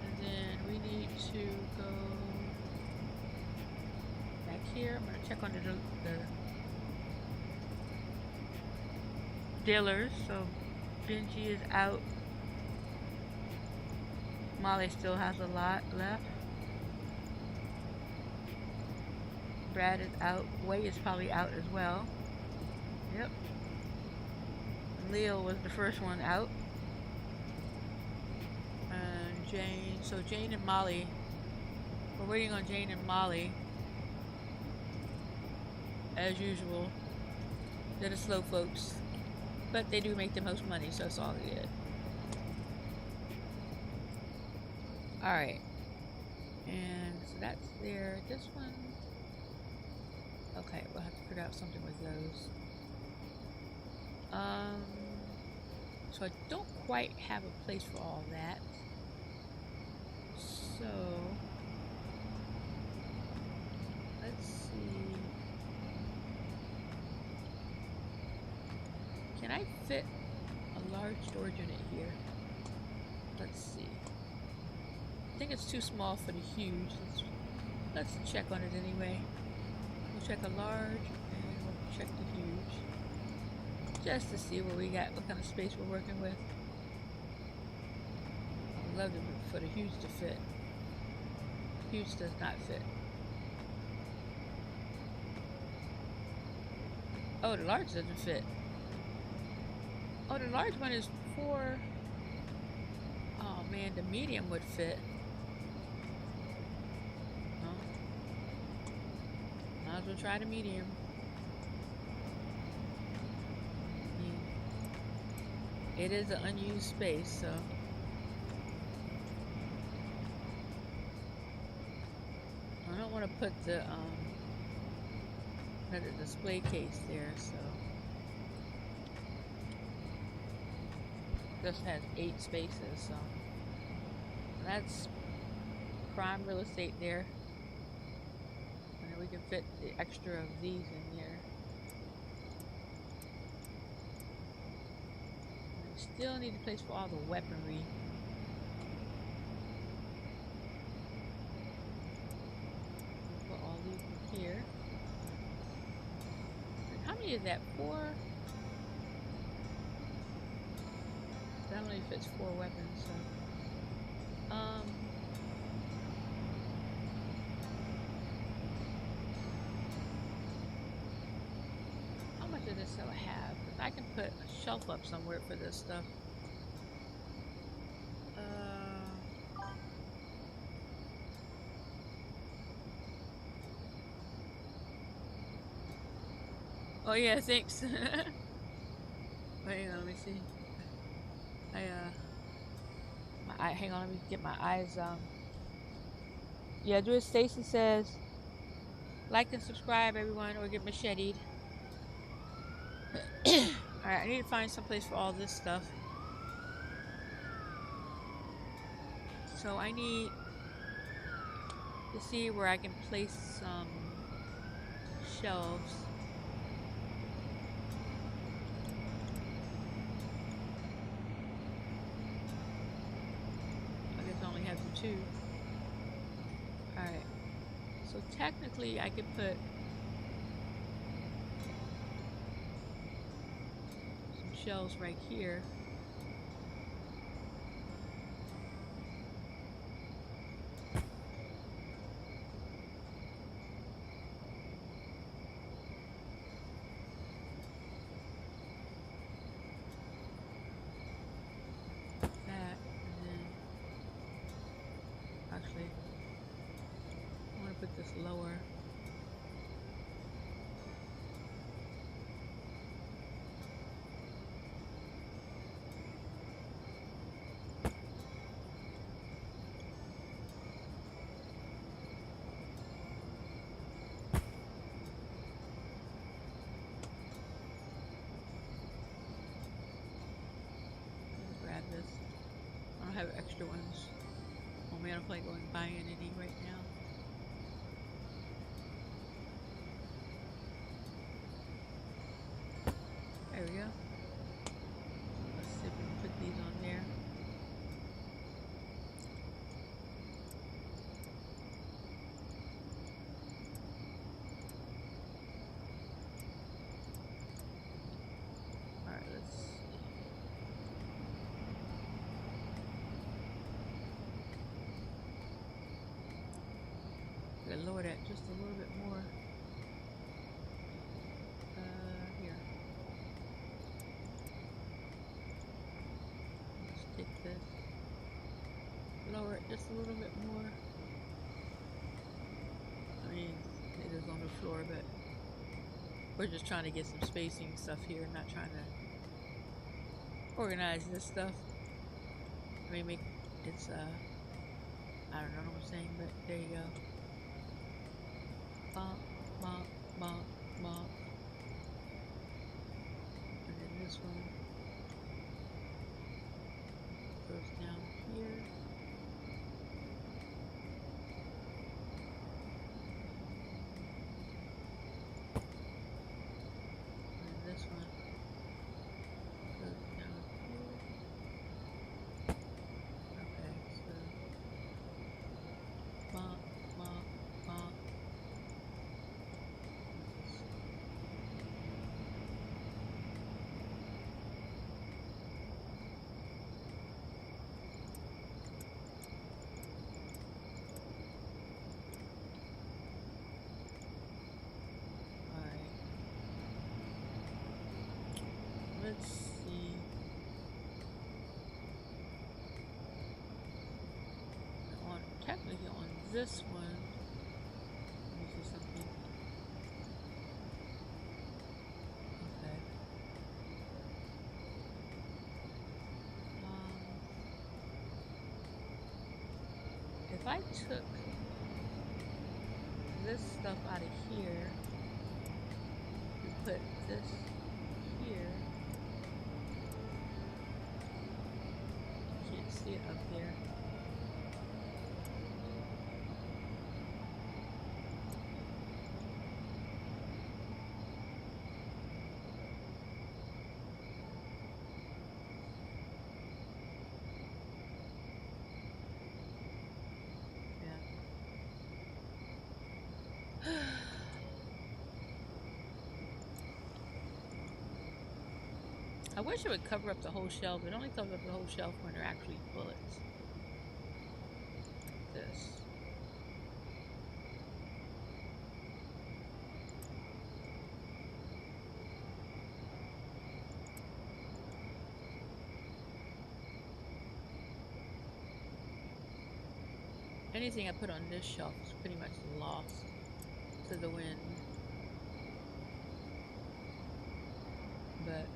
and then we need to go back here. I'm gonna check on the dealers. So Benji is out. Molly still has a lot left. Brad is out. Way is probably out as well. Yep. Leo was the first one out. And Jane. So Jane and Molly. We're waiting on Jane and Molly. As usual. They're the slow folks. But they do make the most money, so it's all good. Alright. And so that's there. This one. Okay, we'll have to figure out something with those. So I don't quite have a place for all that. So let's see. Can I fit a large storage unit here? Let's see. I think it's too small for the huge. Let's check on it anyway. We'll check a large and we'll check the huge. Just to see what we got, what kind of space we're working with. I'd love for the huge to fit. Huge does not fit. Oh, the large doesn't fit. Oh, the large one is 4. Oh man, the medium would fit. Oh. Might as well try the medium. It is an unused space, so I don't want to put the display case there, so this has 8 spaces, so that's prime real estate there. And then we can fit the extra of these in there. Still need a place for all the weaponry. Put all these in here. And how many is that? 4? That only fits 4 weapons, so put a shelf up somewhere for this stuff. Oh yeah, thanks. Wait, hang on, let me see. My eye, hang on, let me get my eyes, yeah, do it. Stacy says, like and subscribe, everyone, or get macheted. Alright, I need to find some place for all this stuff. So I need to see where I can place some shelves. I guess I only have the two. Alright. So technically I could put some shelves right here. Put this lower. Grab this. I don't have extra ones. Oh man, I don't feel like going buying any right now. There we go. Let's see if we can put these on there. Alright, let's see. Gotta lower that just a little bit more. Here. Take this, lower it just a little bit more. I mean, it is on the floor, but we're just trying to get some spacing stuff here, not trying to organize this stuff. I mean, make it's I don't know what I'm saying, but there you go. Bump, bump, bump, bump, and then this one goes down here. And this one goes down here. Okay, so bump, bump, bump. Let's see. On technically on this one, let me see something. Okay. If I took this stuff out of here and put this here. See it up there. Yeah. I wish it would cover up the whole shelf. It only covers up the whole shelf when they're actually bullets. This. Anything I put on this shelf is pretty much lost to the wind. But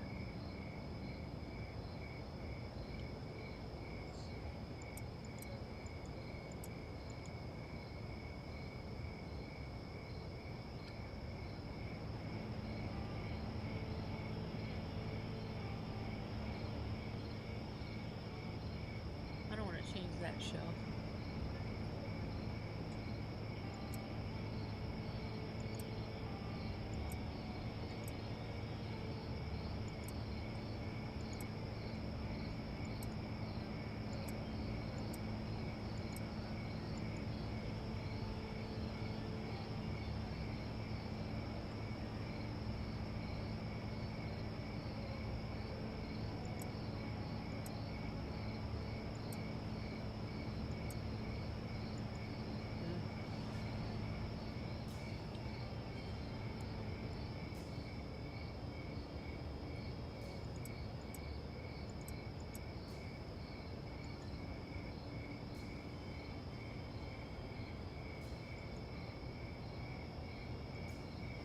I don't want to change that shelf.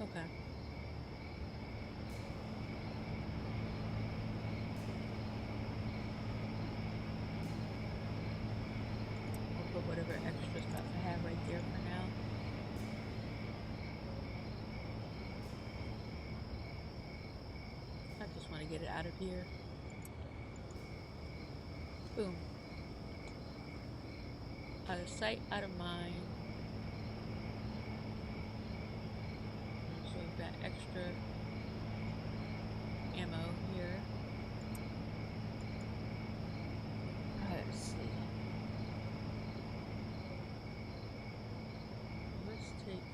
Okay. I'll put whatever extra stuff I have right there for now. I just want to get it out of here. Boom. Out of sight, out of mind. So we've got extra ammo here. Let's see. Let's take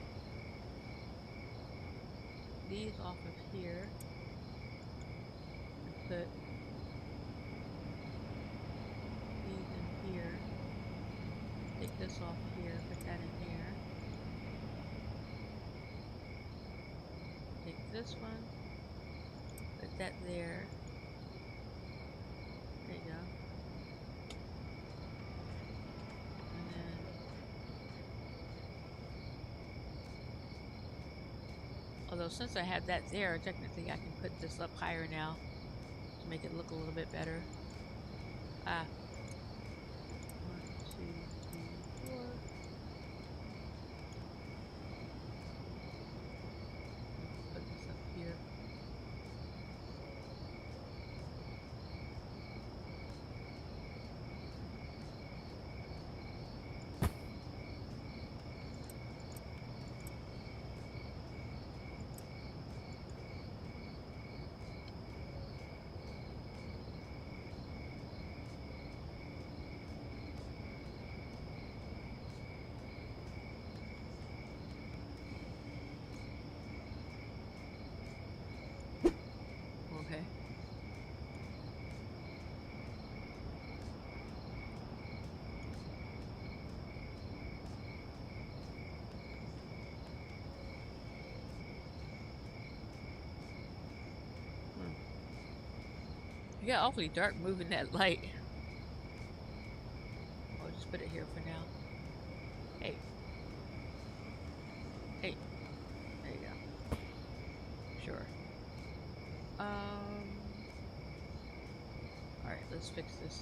these off of here and put these in here. Take this off here, put that in here. Take this one, put that there. There you go. And then although since I have that there, technically I can put this up higher now to make it look a little bit better. Ah. 1, 2, 3, 4. Put this up here. Okay. It got awfully dark moving that light. I'll just put it here for now. Hey. Hey. There you go. Sure. Alright, let's fix this.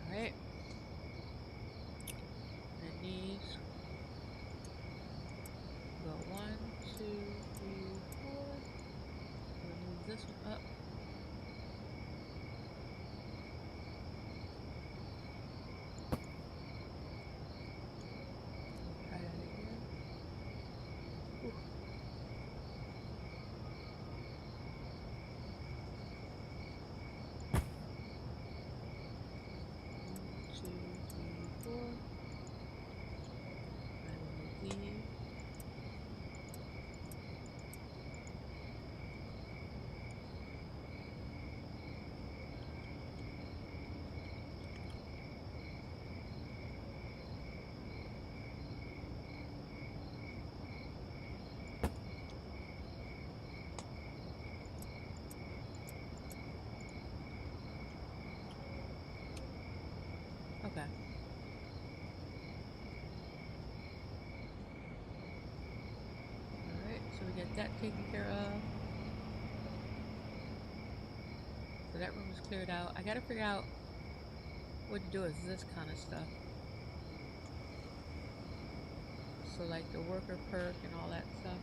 Alright. And these go 1, 2, 3, 4. We'll move this one up. Try that again. Ooh. 2, 3, 4. I remove these. Okay. Alright, so we get that taken care of. So that room is cleared out. I gotta figure out what to do with this kind of stuff. So like the worker perk and all that stuff.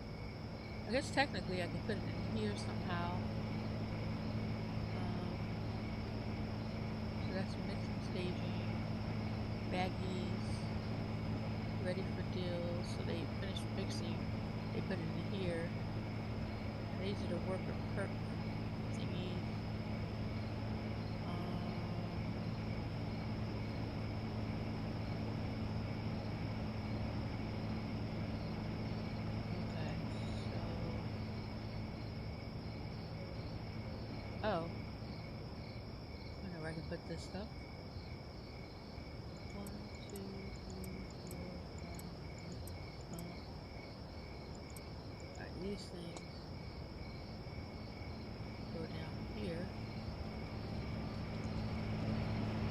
I guess technically I can put it in here somehow. So that's mixing, staging, baggies, ready for deals. So they finish mixing, they put it in here. And these are the worker perk thingies. Oh. I know where I can put this stuff. 1, 2, 3, 4, 5. Alright, these things go down here.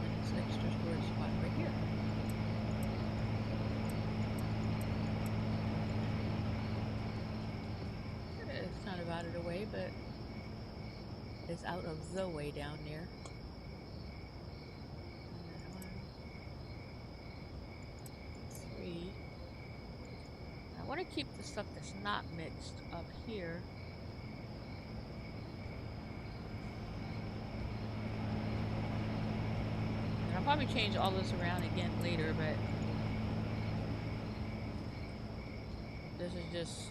And this extra storage spot right here. It's kind of out of the way, but it's out of the way down there. And 1, 3. I want to keep the stuff that's not mixed up here. And I'll probably change all this around again later, but this is just...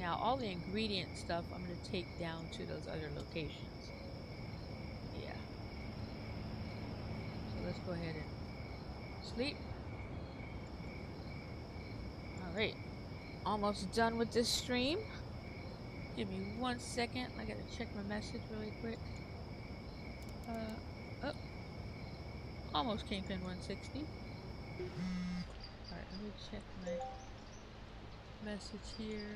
Now all the ingredient stuff I'm going to take down to those other locations. Yeah. So let's go ahead and sleep. Alright. Almost done with this stream. Give me 1 second. I got to check my message really quick. Oh. Almost came in 160. Alright, let me check my message here.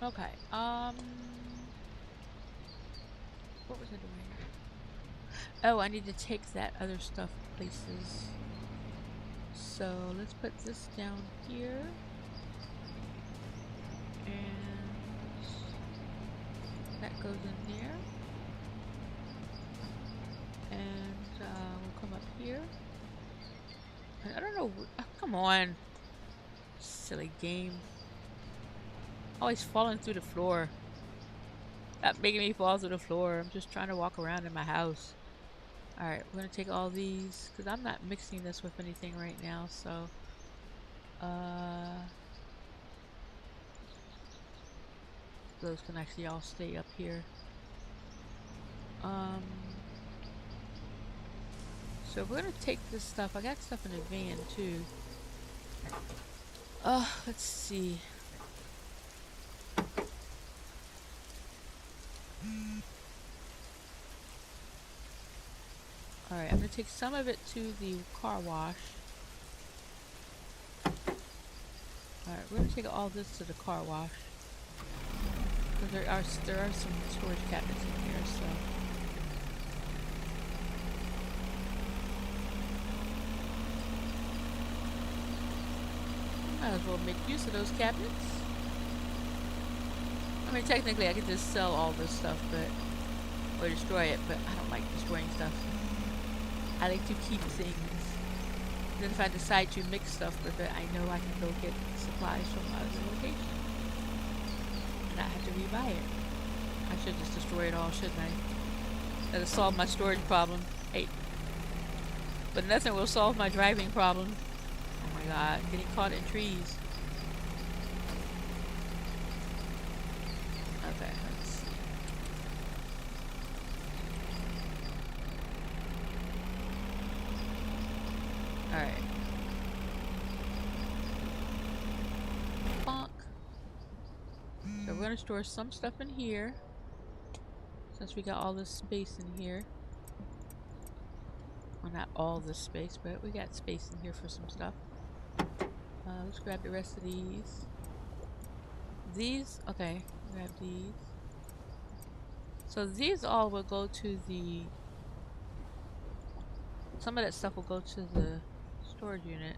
Okay, What was I doing? Oh, I need to take that other stuff places. So let's put this down here. And that goes in there. And we'll come up here. And I don't know. Oh, come on. Silly game. Always falling through the floor. Stop making me fall through the floor. I'm just trying to walk around in my house. Alright, we're going to take all these. Because I'm not mixing this with anything right now. So. Those can actually all stay up here. So we're gonna take this stuff. I got stuff in the van too. Let's see. Alright, I'm gonna take some of it to the car wash. Alright, we're gonna take all this to the car wash. Because there are some storage cabinets in here, so. Might as well make use of those cabinets. I mean, technically I could just sell all this stuff, or destroy it, but I don't like destroying stuff. I like to keep things. Then if I decide to mix stuff with it, I know I can go get supplies from other locations. And not have to rebuy it. I should just destroy it all, shouldn't I? That'll solve my storage problem. Hey. But nothing will solve my driving problem. Oh my god, getting caught in trees. Okay, let's see. Alright. Bonk. So we're gonna store some stuff in here. Since we got all this space in here. Well, not all this space, but we got space in here for some stuff. Let's grab the rest of these. These, okay, grab these. So these all will go to the... Some of that stuff will go to the storage unit.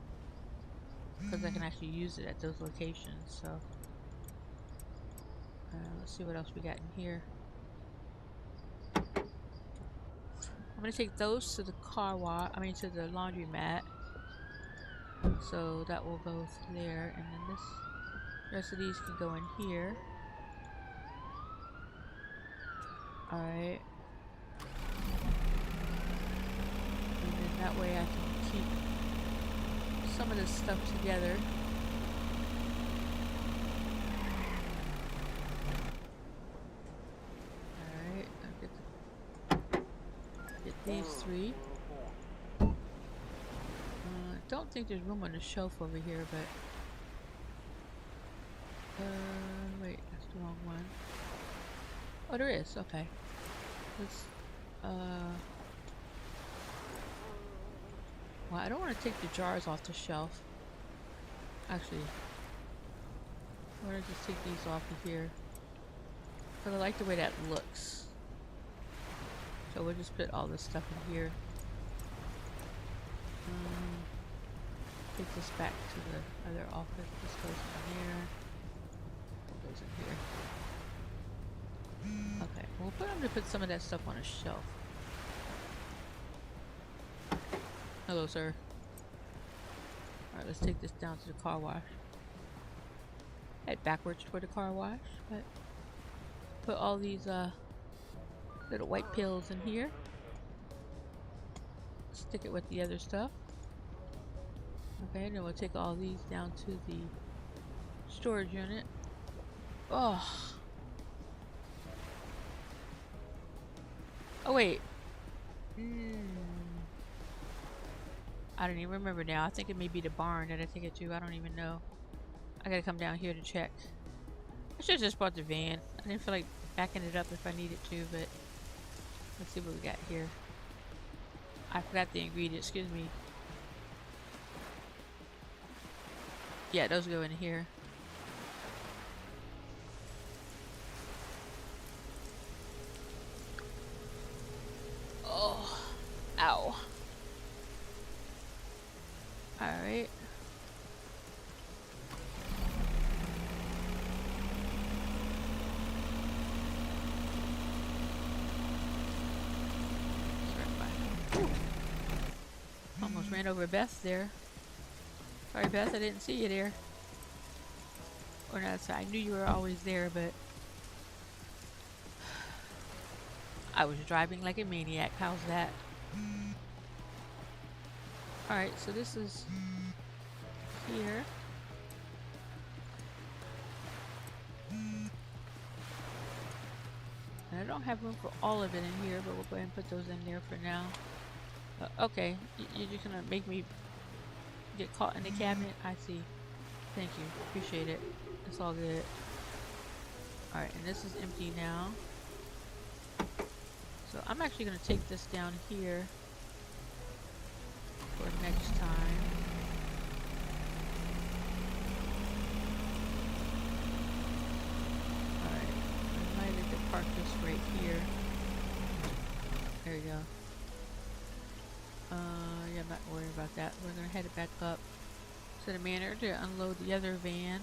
Because I can actually use it at those locations, so... let's see what else we got in here. I'm gonna take those to the car wash, to the laundromat. So that will go there, and then this rest of these can go in here. Alright. And then that way I can keep some of this stuff together. Alright, I'll get these three. Don't think there's room on the shelf over here, but wait, that's the wrong one. Oh, there is. Okay. Let's well, I don't want to take the jars off the shelf. Actually, I want to just take these off of here because I like the way that looks. So we'll just put all this stuff in here. Take this back to the other office. This goes in there. That goes in here. Okay, I'm gonna put some of that stuff on a shelf. Hello, sir. Alright, let's take this down to the car wash. Head backwards toward the car wash, but put all these little white pills in here. Stick it with the other stuff. Okay, and then we'll take all these down to the storage unit. Oh. Oh wait. I don't even remember now. I think it may be the barn that I take it to. I don't even know. I gotta come down here to check. I should have just brought the van. I didn't feel like backing it up if I needed to, but let's see what we got here. I forgot the ingredients, excuse me. Yeah, those go in here. almost ran over Beth there. Sorry, Beth, I didn't see you there. Or not, so I knew you were always there, but I was driving like a maniac. How's that? Alright, so this is here. And I don't have room for all of it in here, but we'll go ahead and put those in there for now. Okay, you're just gonna make me get caught in the cabinet? I see. Thank you. Appreciate it. It's all good. Alright, and this is empty now. So I'm actually gonna take this down here for next time. Alright, I might have to park this right here. There you go. Yeah, I'm not worried about that. We're gonna head it back up to the manor to unload the other van.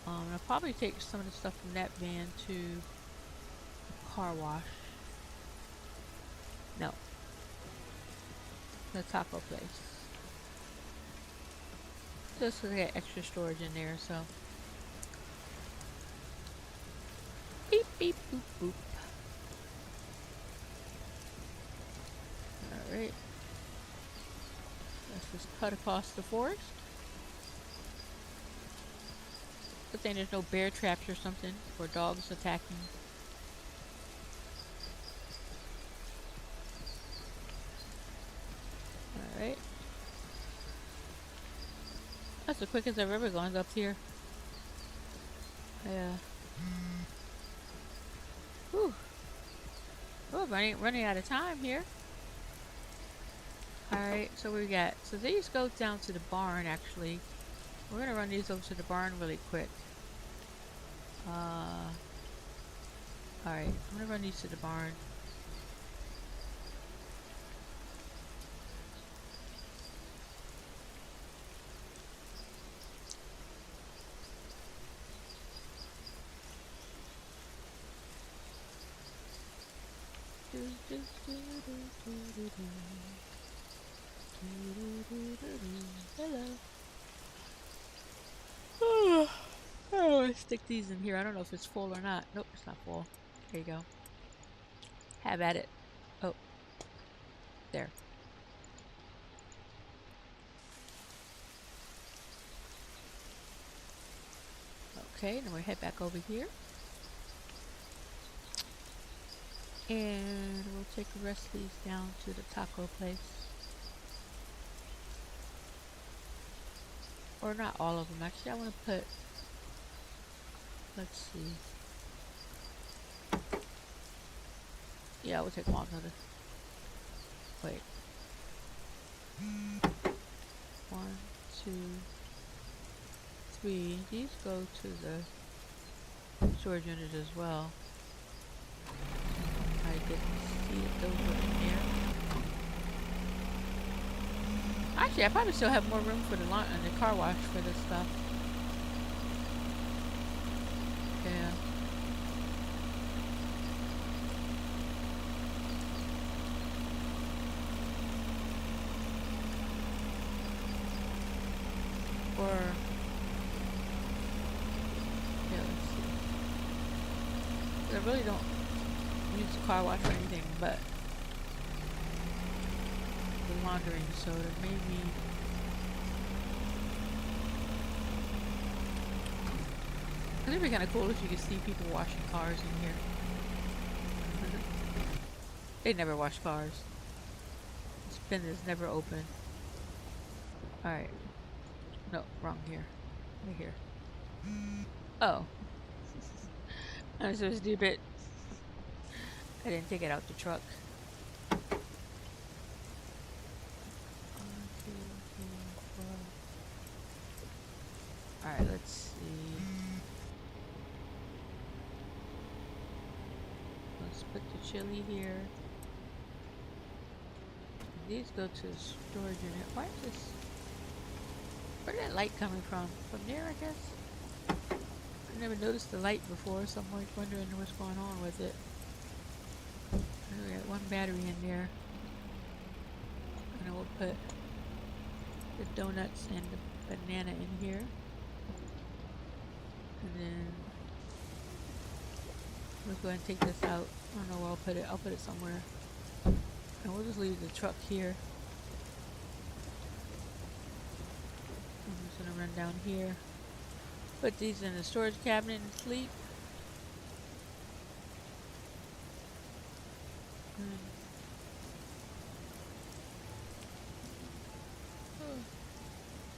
I'll probably take some of the stuff from that van to the car wash. No. The taco place. Just to get extra storage in there, so. Beep, beep, boop, boop. Alright. Let's just cut across the forest. Good thing there's no bear traps or something, or dogs attacking. Alright. That's the quickest I've ever gone up here. Yeah. Whew. Oh, running out of time here. Alright, so we got, so these go down to the barn actually. We're gonna run these over to the barn really quick. Alright, I'm gonna run these to the barn. Hello. Oh, stick these in here. I don't know if it's full or not. Nope, it's not full. There you go. Have at it. Oh. There. Okay, then we'll head back over here. And we'll take the rest of these down to the taco place. Or not all of them. Actually, I want to put... Let's see. Yeah, we'll take them all together. Wait. 1, 2, 3. These go to the storage unit as well. I didn't see if those were in there. Actually, I probably still have more room for the lawn and the car wash for this stuff. Yeah. Or yeah, let's see. I really don't use the car wash or anything but the laundering, so it made me it'd be kind of cool if you could see people washing cars in here. They never wash cars. This bin is never open. Alright. No, wrong here. Right here. Oh. I'm so stupid. I didn't take it out the truck. 1, 2, 3, 4. Alright, let's see. Let's put the chili here. These go to the storage unit. Why is this? Where's that light coming from? From there, I guess? I never noticed the light before, so I'm like wondering what's going on with it. We got one battery in there. And then we'll put the donuts and the banana in here. And then let's go ahead and take this out. I don't know where I'll put it. I'll put it somewhere. And we'll just leave the truck here. I'm just gonna run down here. Put these in the storage cabinet and sleep.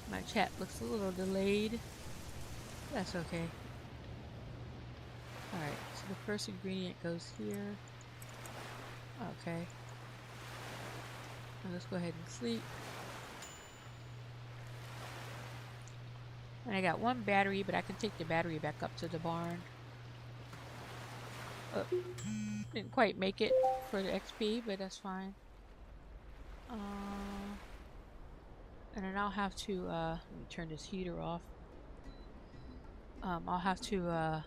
My chat looks a little delayed. That's okay. Alright, so the first ingredient goes here. Okay. Now let's go ahead and sleep. And I got one battery, but I can take the battery back up to the barn. Didn't quite make it for the XP, but that's fine. And then I'll have to, let me turn this heater off. I'll have to,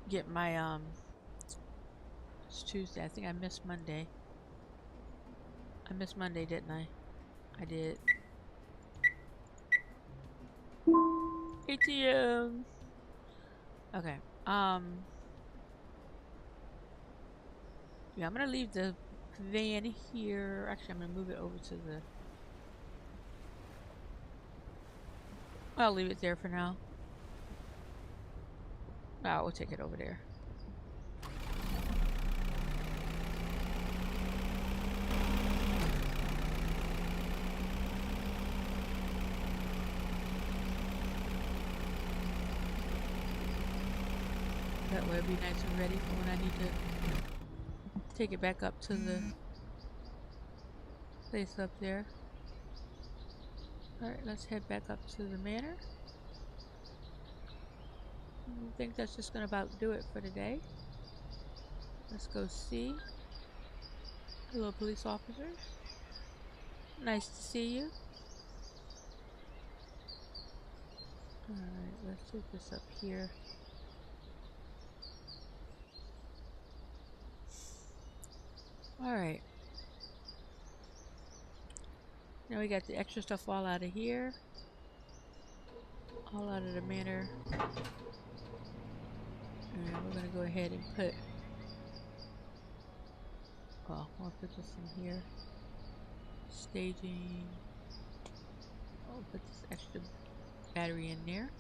get my, it's Tuesday. I think I missed Monday. I missed Monday, didn't I? I did. ATM. Okay. Yeah, I'm gonna leave the van here. Actually, I'm gonna move it over to the... I'll leave it there for now. Oh, we'll take it over there. That way it'll be nice and ready for when I need to take it back up to the place up there. Alright, let's head back up to the manor. I think that's just gonna about do it for today. Let's go see. Hello, police officers. Nice to see you. Alright, let's take this up here. Alright. Now we got the extra stuff all out of here. All out of the manor. And we're going to go ahead and put... Well, we'll put this in here. Staging. I'll put this extra battery in there.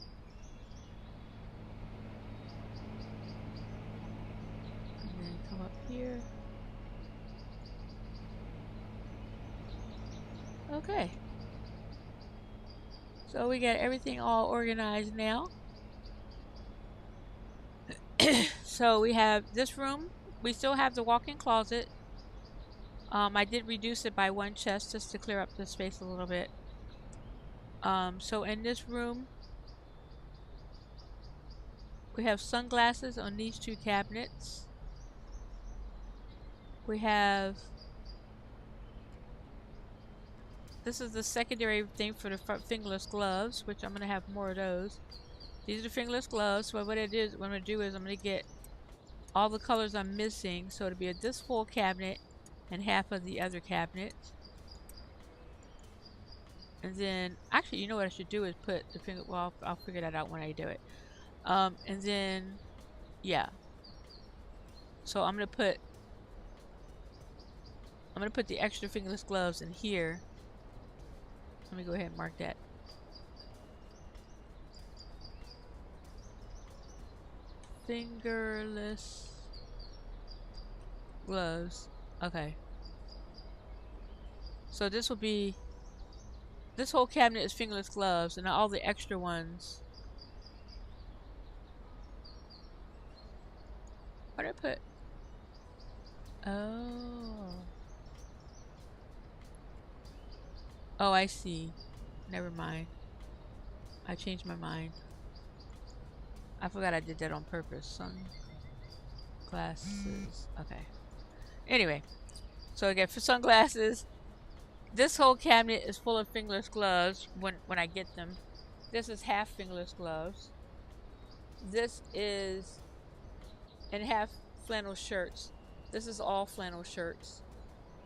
And then come up here. Okay. So we got everything all organized now. So we have this room. We still have the walk-in closet. I did reduce it by one chest just to clear up the space a little bit. So in this room, we have sunglasses on these two cabinets. We have... This is the secondary thing for the fingerless gloves, which I'm going to have more of those. These are the fingerless gloves. So what I'm going to do is I'm going to get all the colors I'm missing. So it'll be this full cabinet and half of the other cabinet. And then, actually, you know what I should do is put the finger, well, I'll figure that out when I do it. And then, yeah. So I'm going to put the extra fingerless gloves in here. Let me go ahead and mark that. Fingerless gloves. Okay. So this will be... This whole cabinet is fingerless gloves, and all the extra ones... What did I put? Oh... Oh, I see. Never mind. I changed my mind. I forgot I did that on purpose. Sunglasses. Okay. Anyway. So again, for sunglasses, this whole cabinet is full of fingerless gloves when I get them. This is half fingerless gloves. This is... And half flannel shirts. This is all flannel shirts.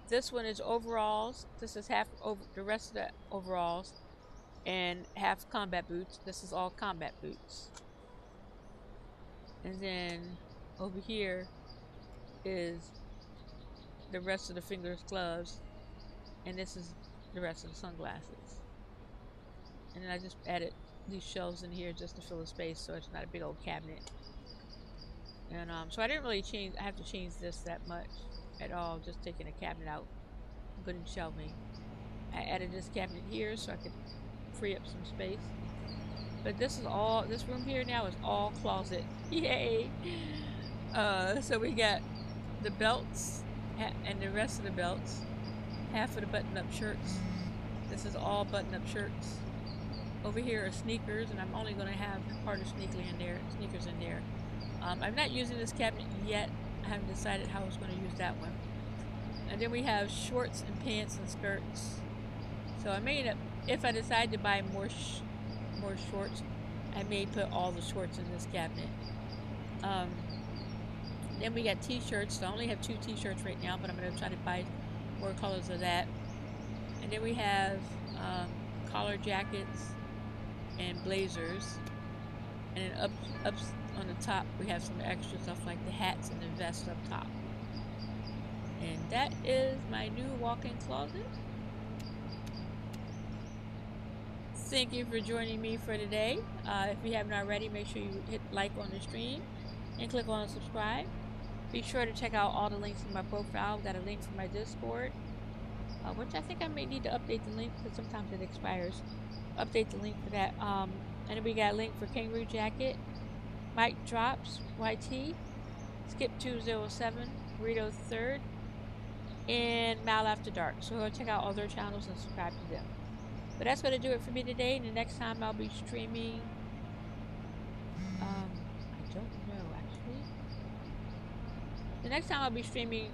This one is overalls. This is half over the rest of the overalls and half combat boots. This is all combat boots. And then over here is the rest of the fingers gloves, and this is the rest of the sunglasses. And then I just added these shelves in here just to fill the space so it's not a big old cabinet. And so I didn't really I have to change this that much at all, just taking a cabinet out and putting shelving. I added this cabinet here so I could free up some space. But this room here now is all closet. Yay! So we got the belts and the rest of the belts, half of the button-up shirts. This is all button-up shirts. Over here are sneakers, and I'm only going to have part of sneakers in there. I'm not using this cabinet yet. I haven't decided how I was going to use that one. And then we have shorts and pants and skirts. So I may end up, if I decide to buy more shorts, I may put all the shorts in this cabinet. Then we got t-shirts. So I only have 2 t-shirts right now, but I'm going to try to buy more colors of that. And then we have collar jackets and blazers. And then up on the top, we have some extra stuff like the hats and the vest up top. And that is my new walk-in closet. Thank you for joining me for today. If you haven't already, make sure you hit like on the stream and click on subscribe. Be sure to check out all the links in my profile. I've got a link for my Discord, which I think I may need to update the link because sometimes it expires. Update the link for that. And then we got a link for Kangaroo Jacket, Mike Drops, YT, Skip207, Rito 3rd, and Mal After Dark. So go check out all their channels and subscribe to them. But that's going to do it for me today. And the next time I'll be streaming, I don't know actually. The next time I'll be streaming,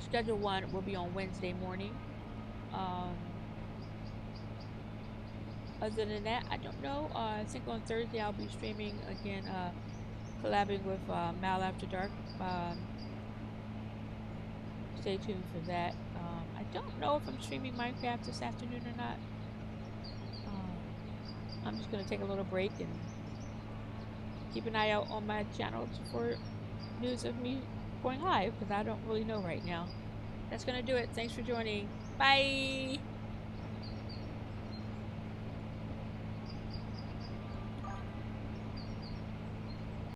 schedule 1 will be on Wednesday morning. Other than that, I don't know. I think on Thursday I'll be streaming again, collabing with Mal After Dark. Stay tuned for that. I don't know if I'm streaming Minecraft this afternoon or not. I'm just going to take a little break and keep an eye out on my channel for news of me going live, because I don't really know right now. That's going to do it. Thanks for joining. Bye!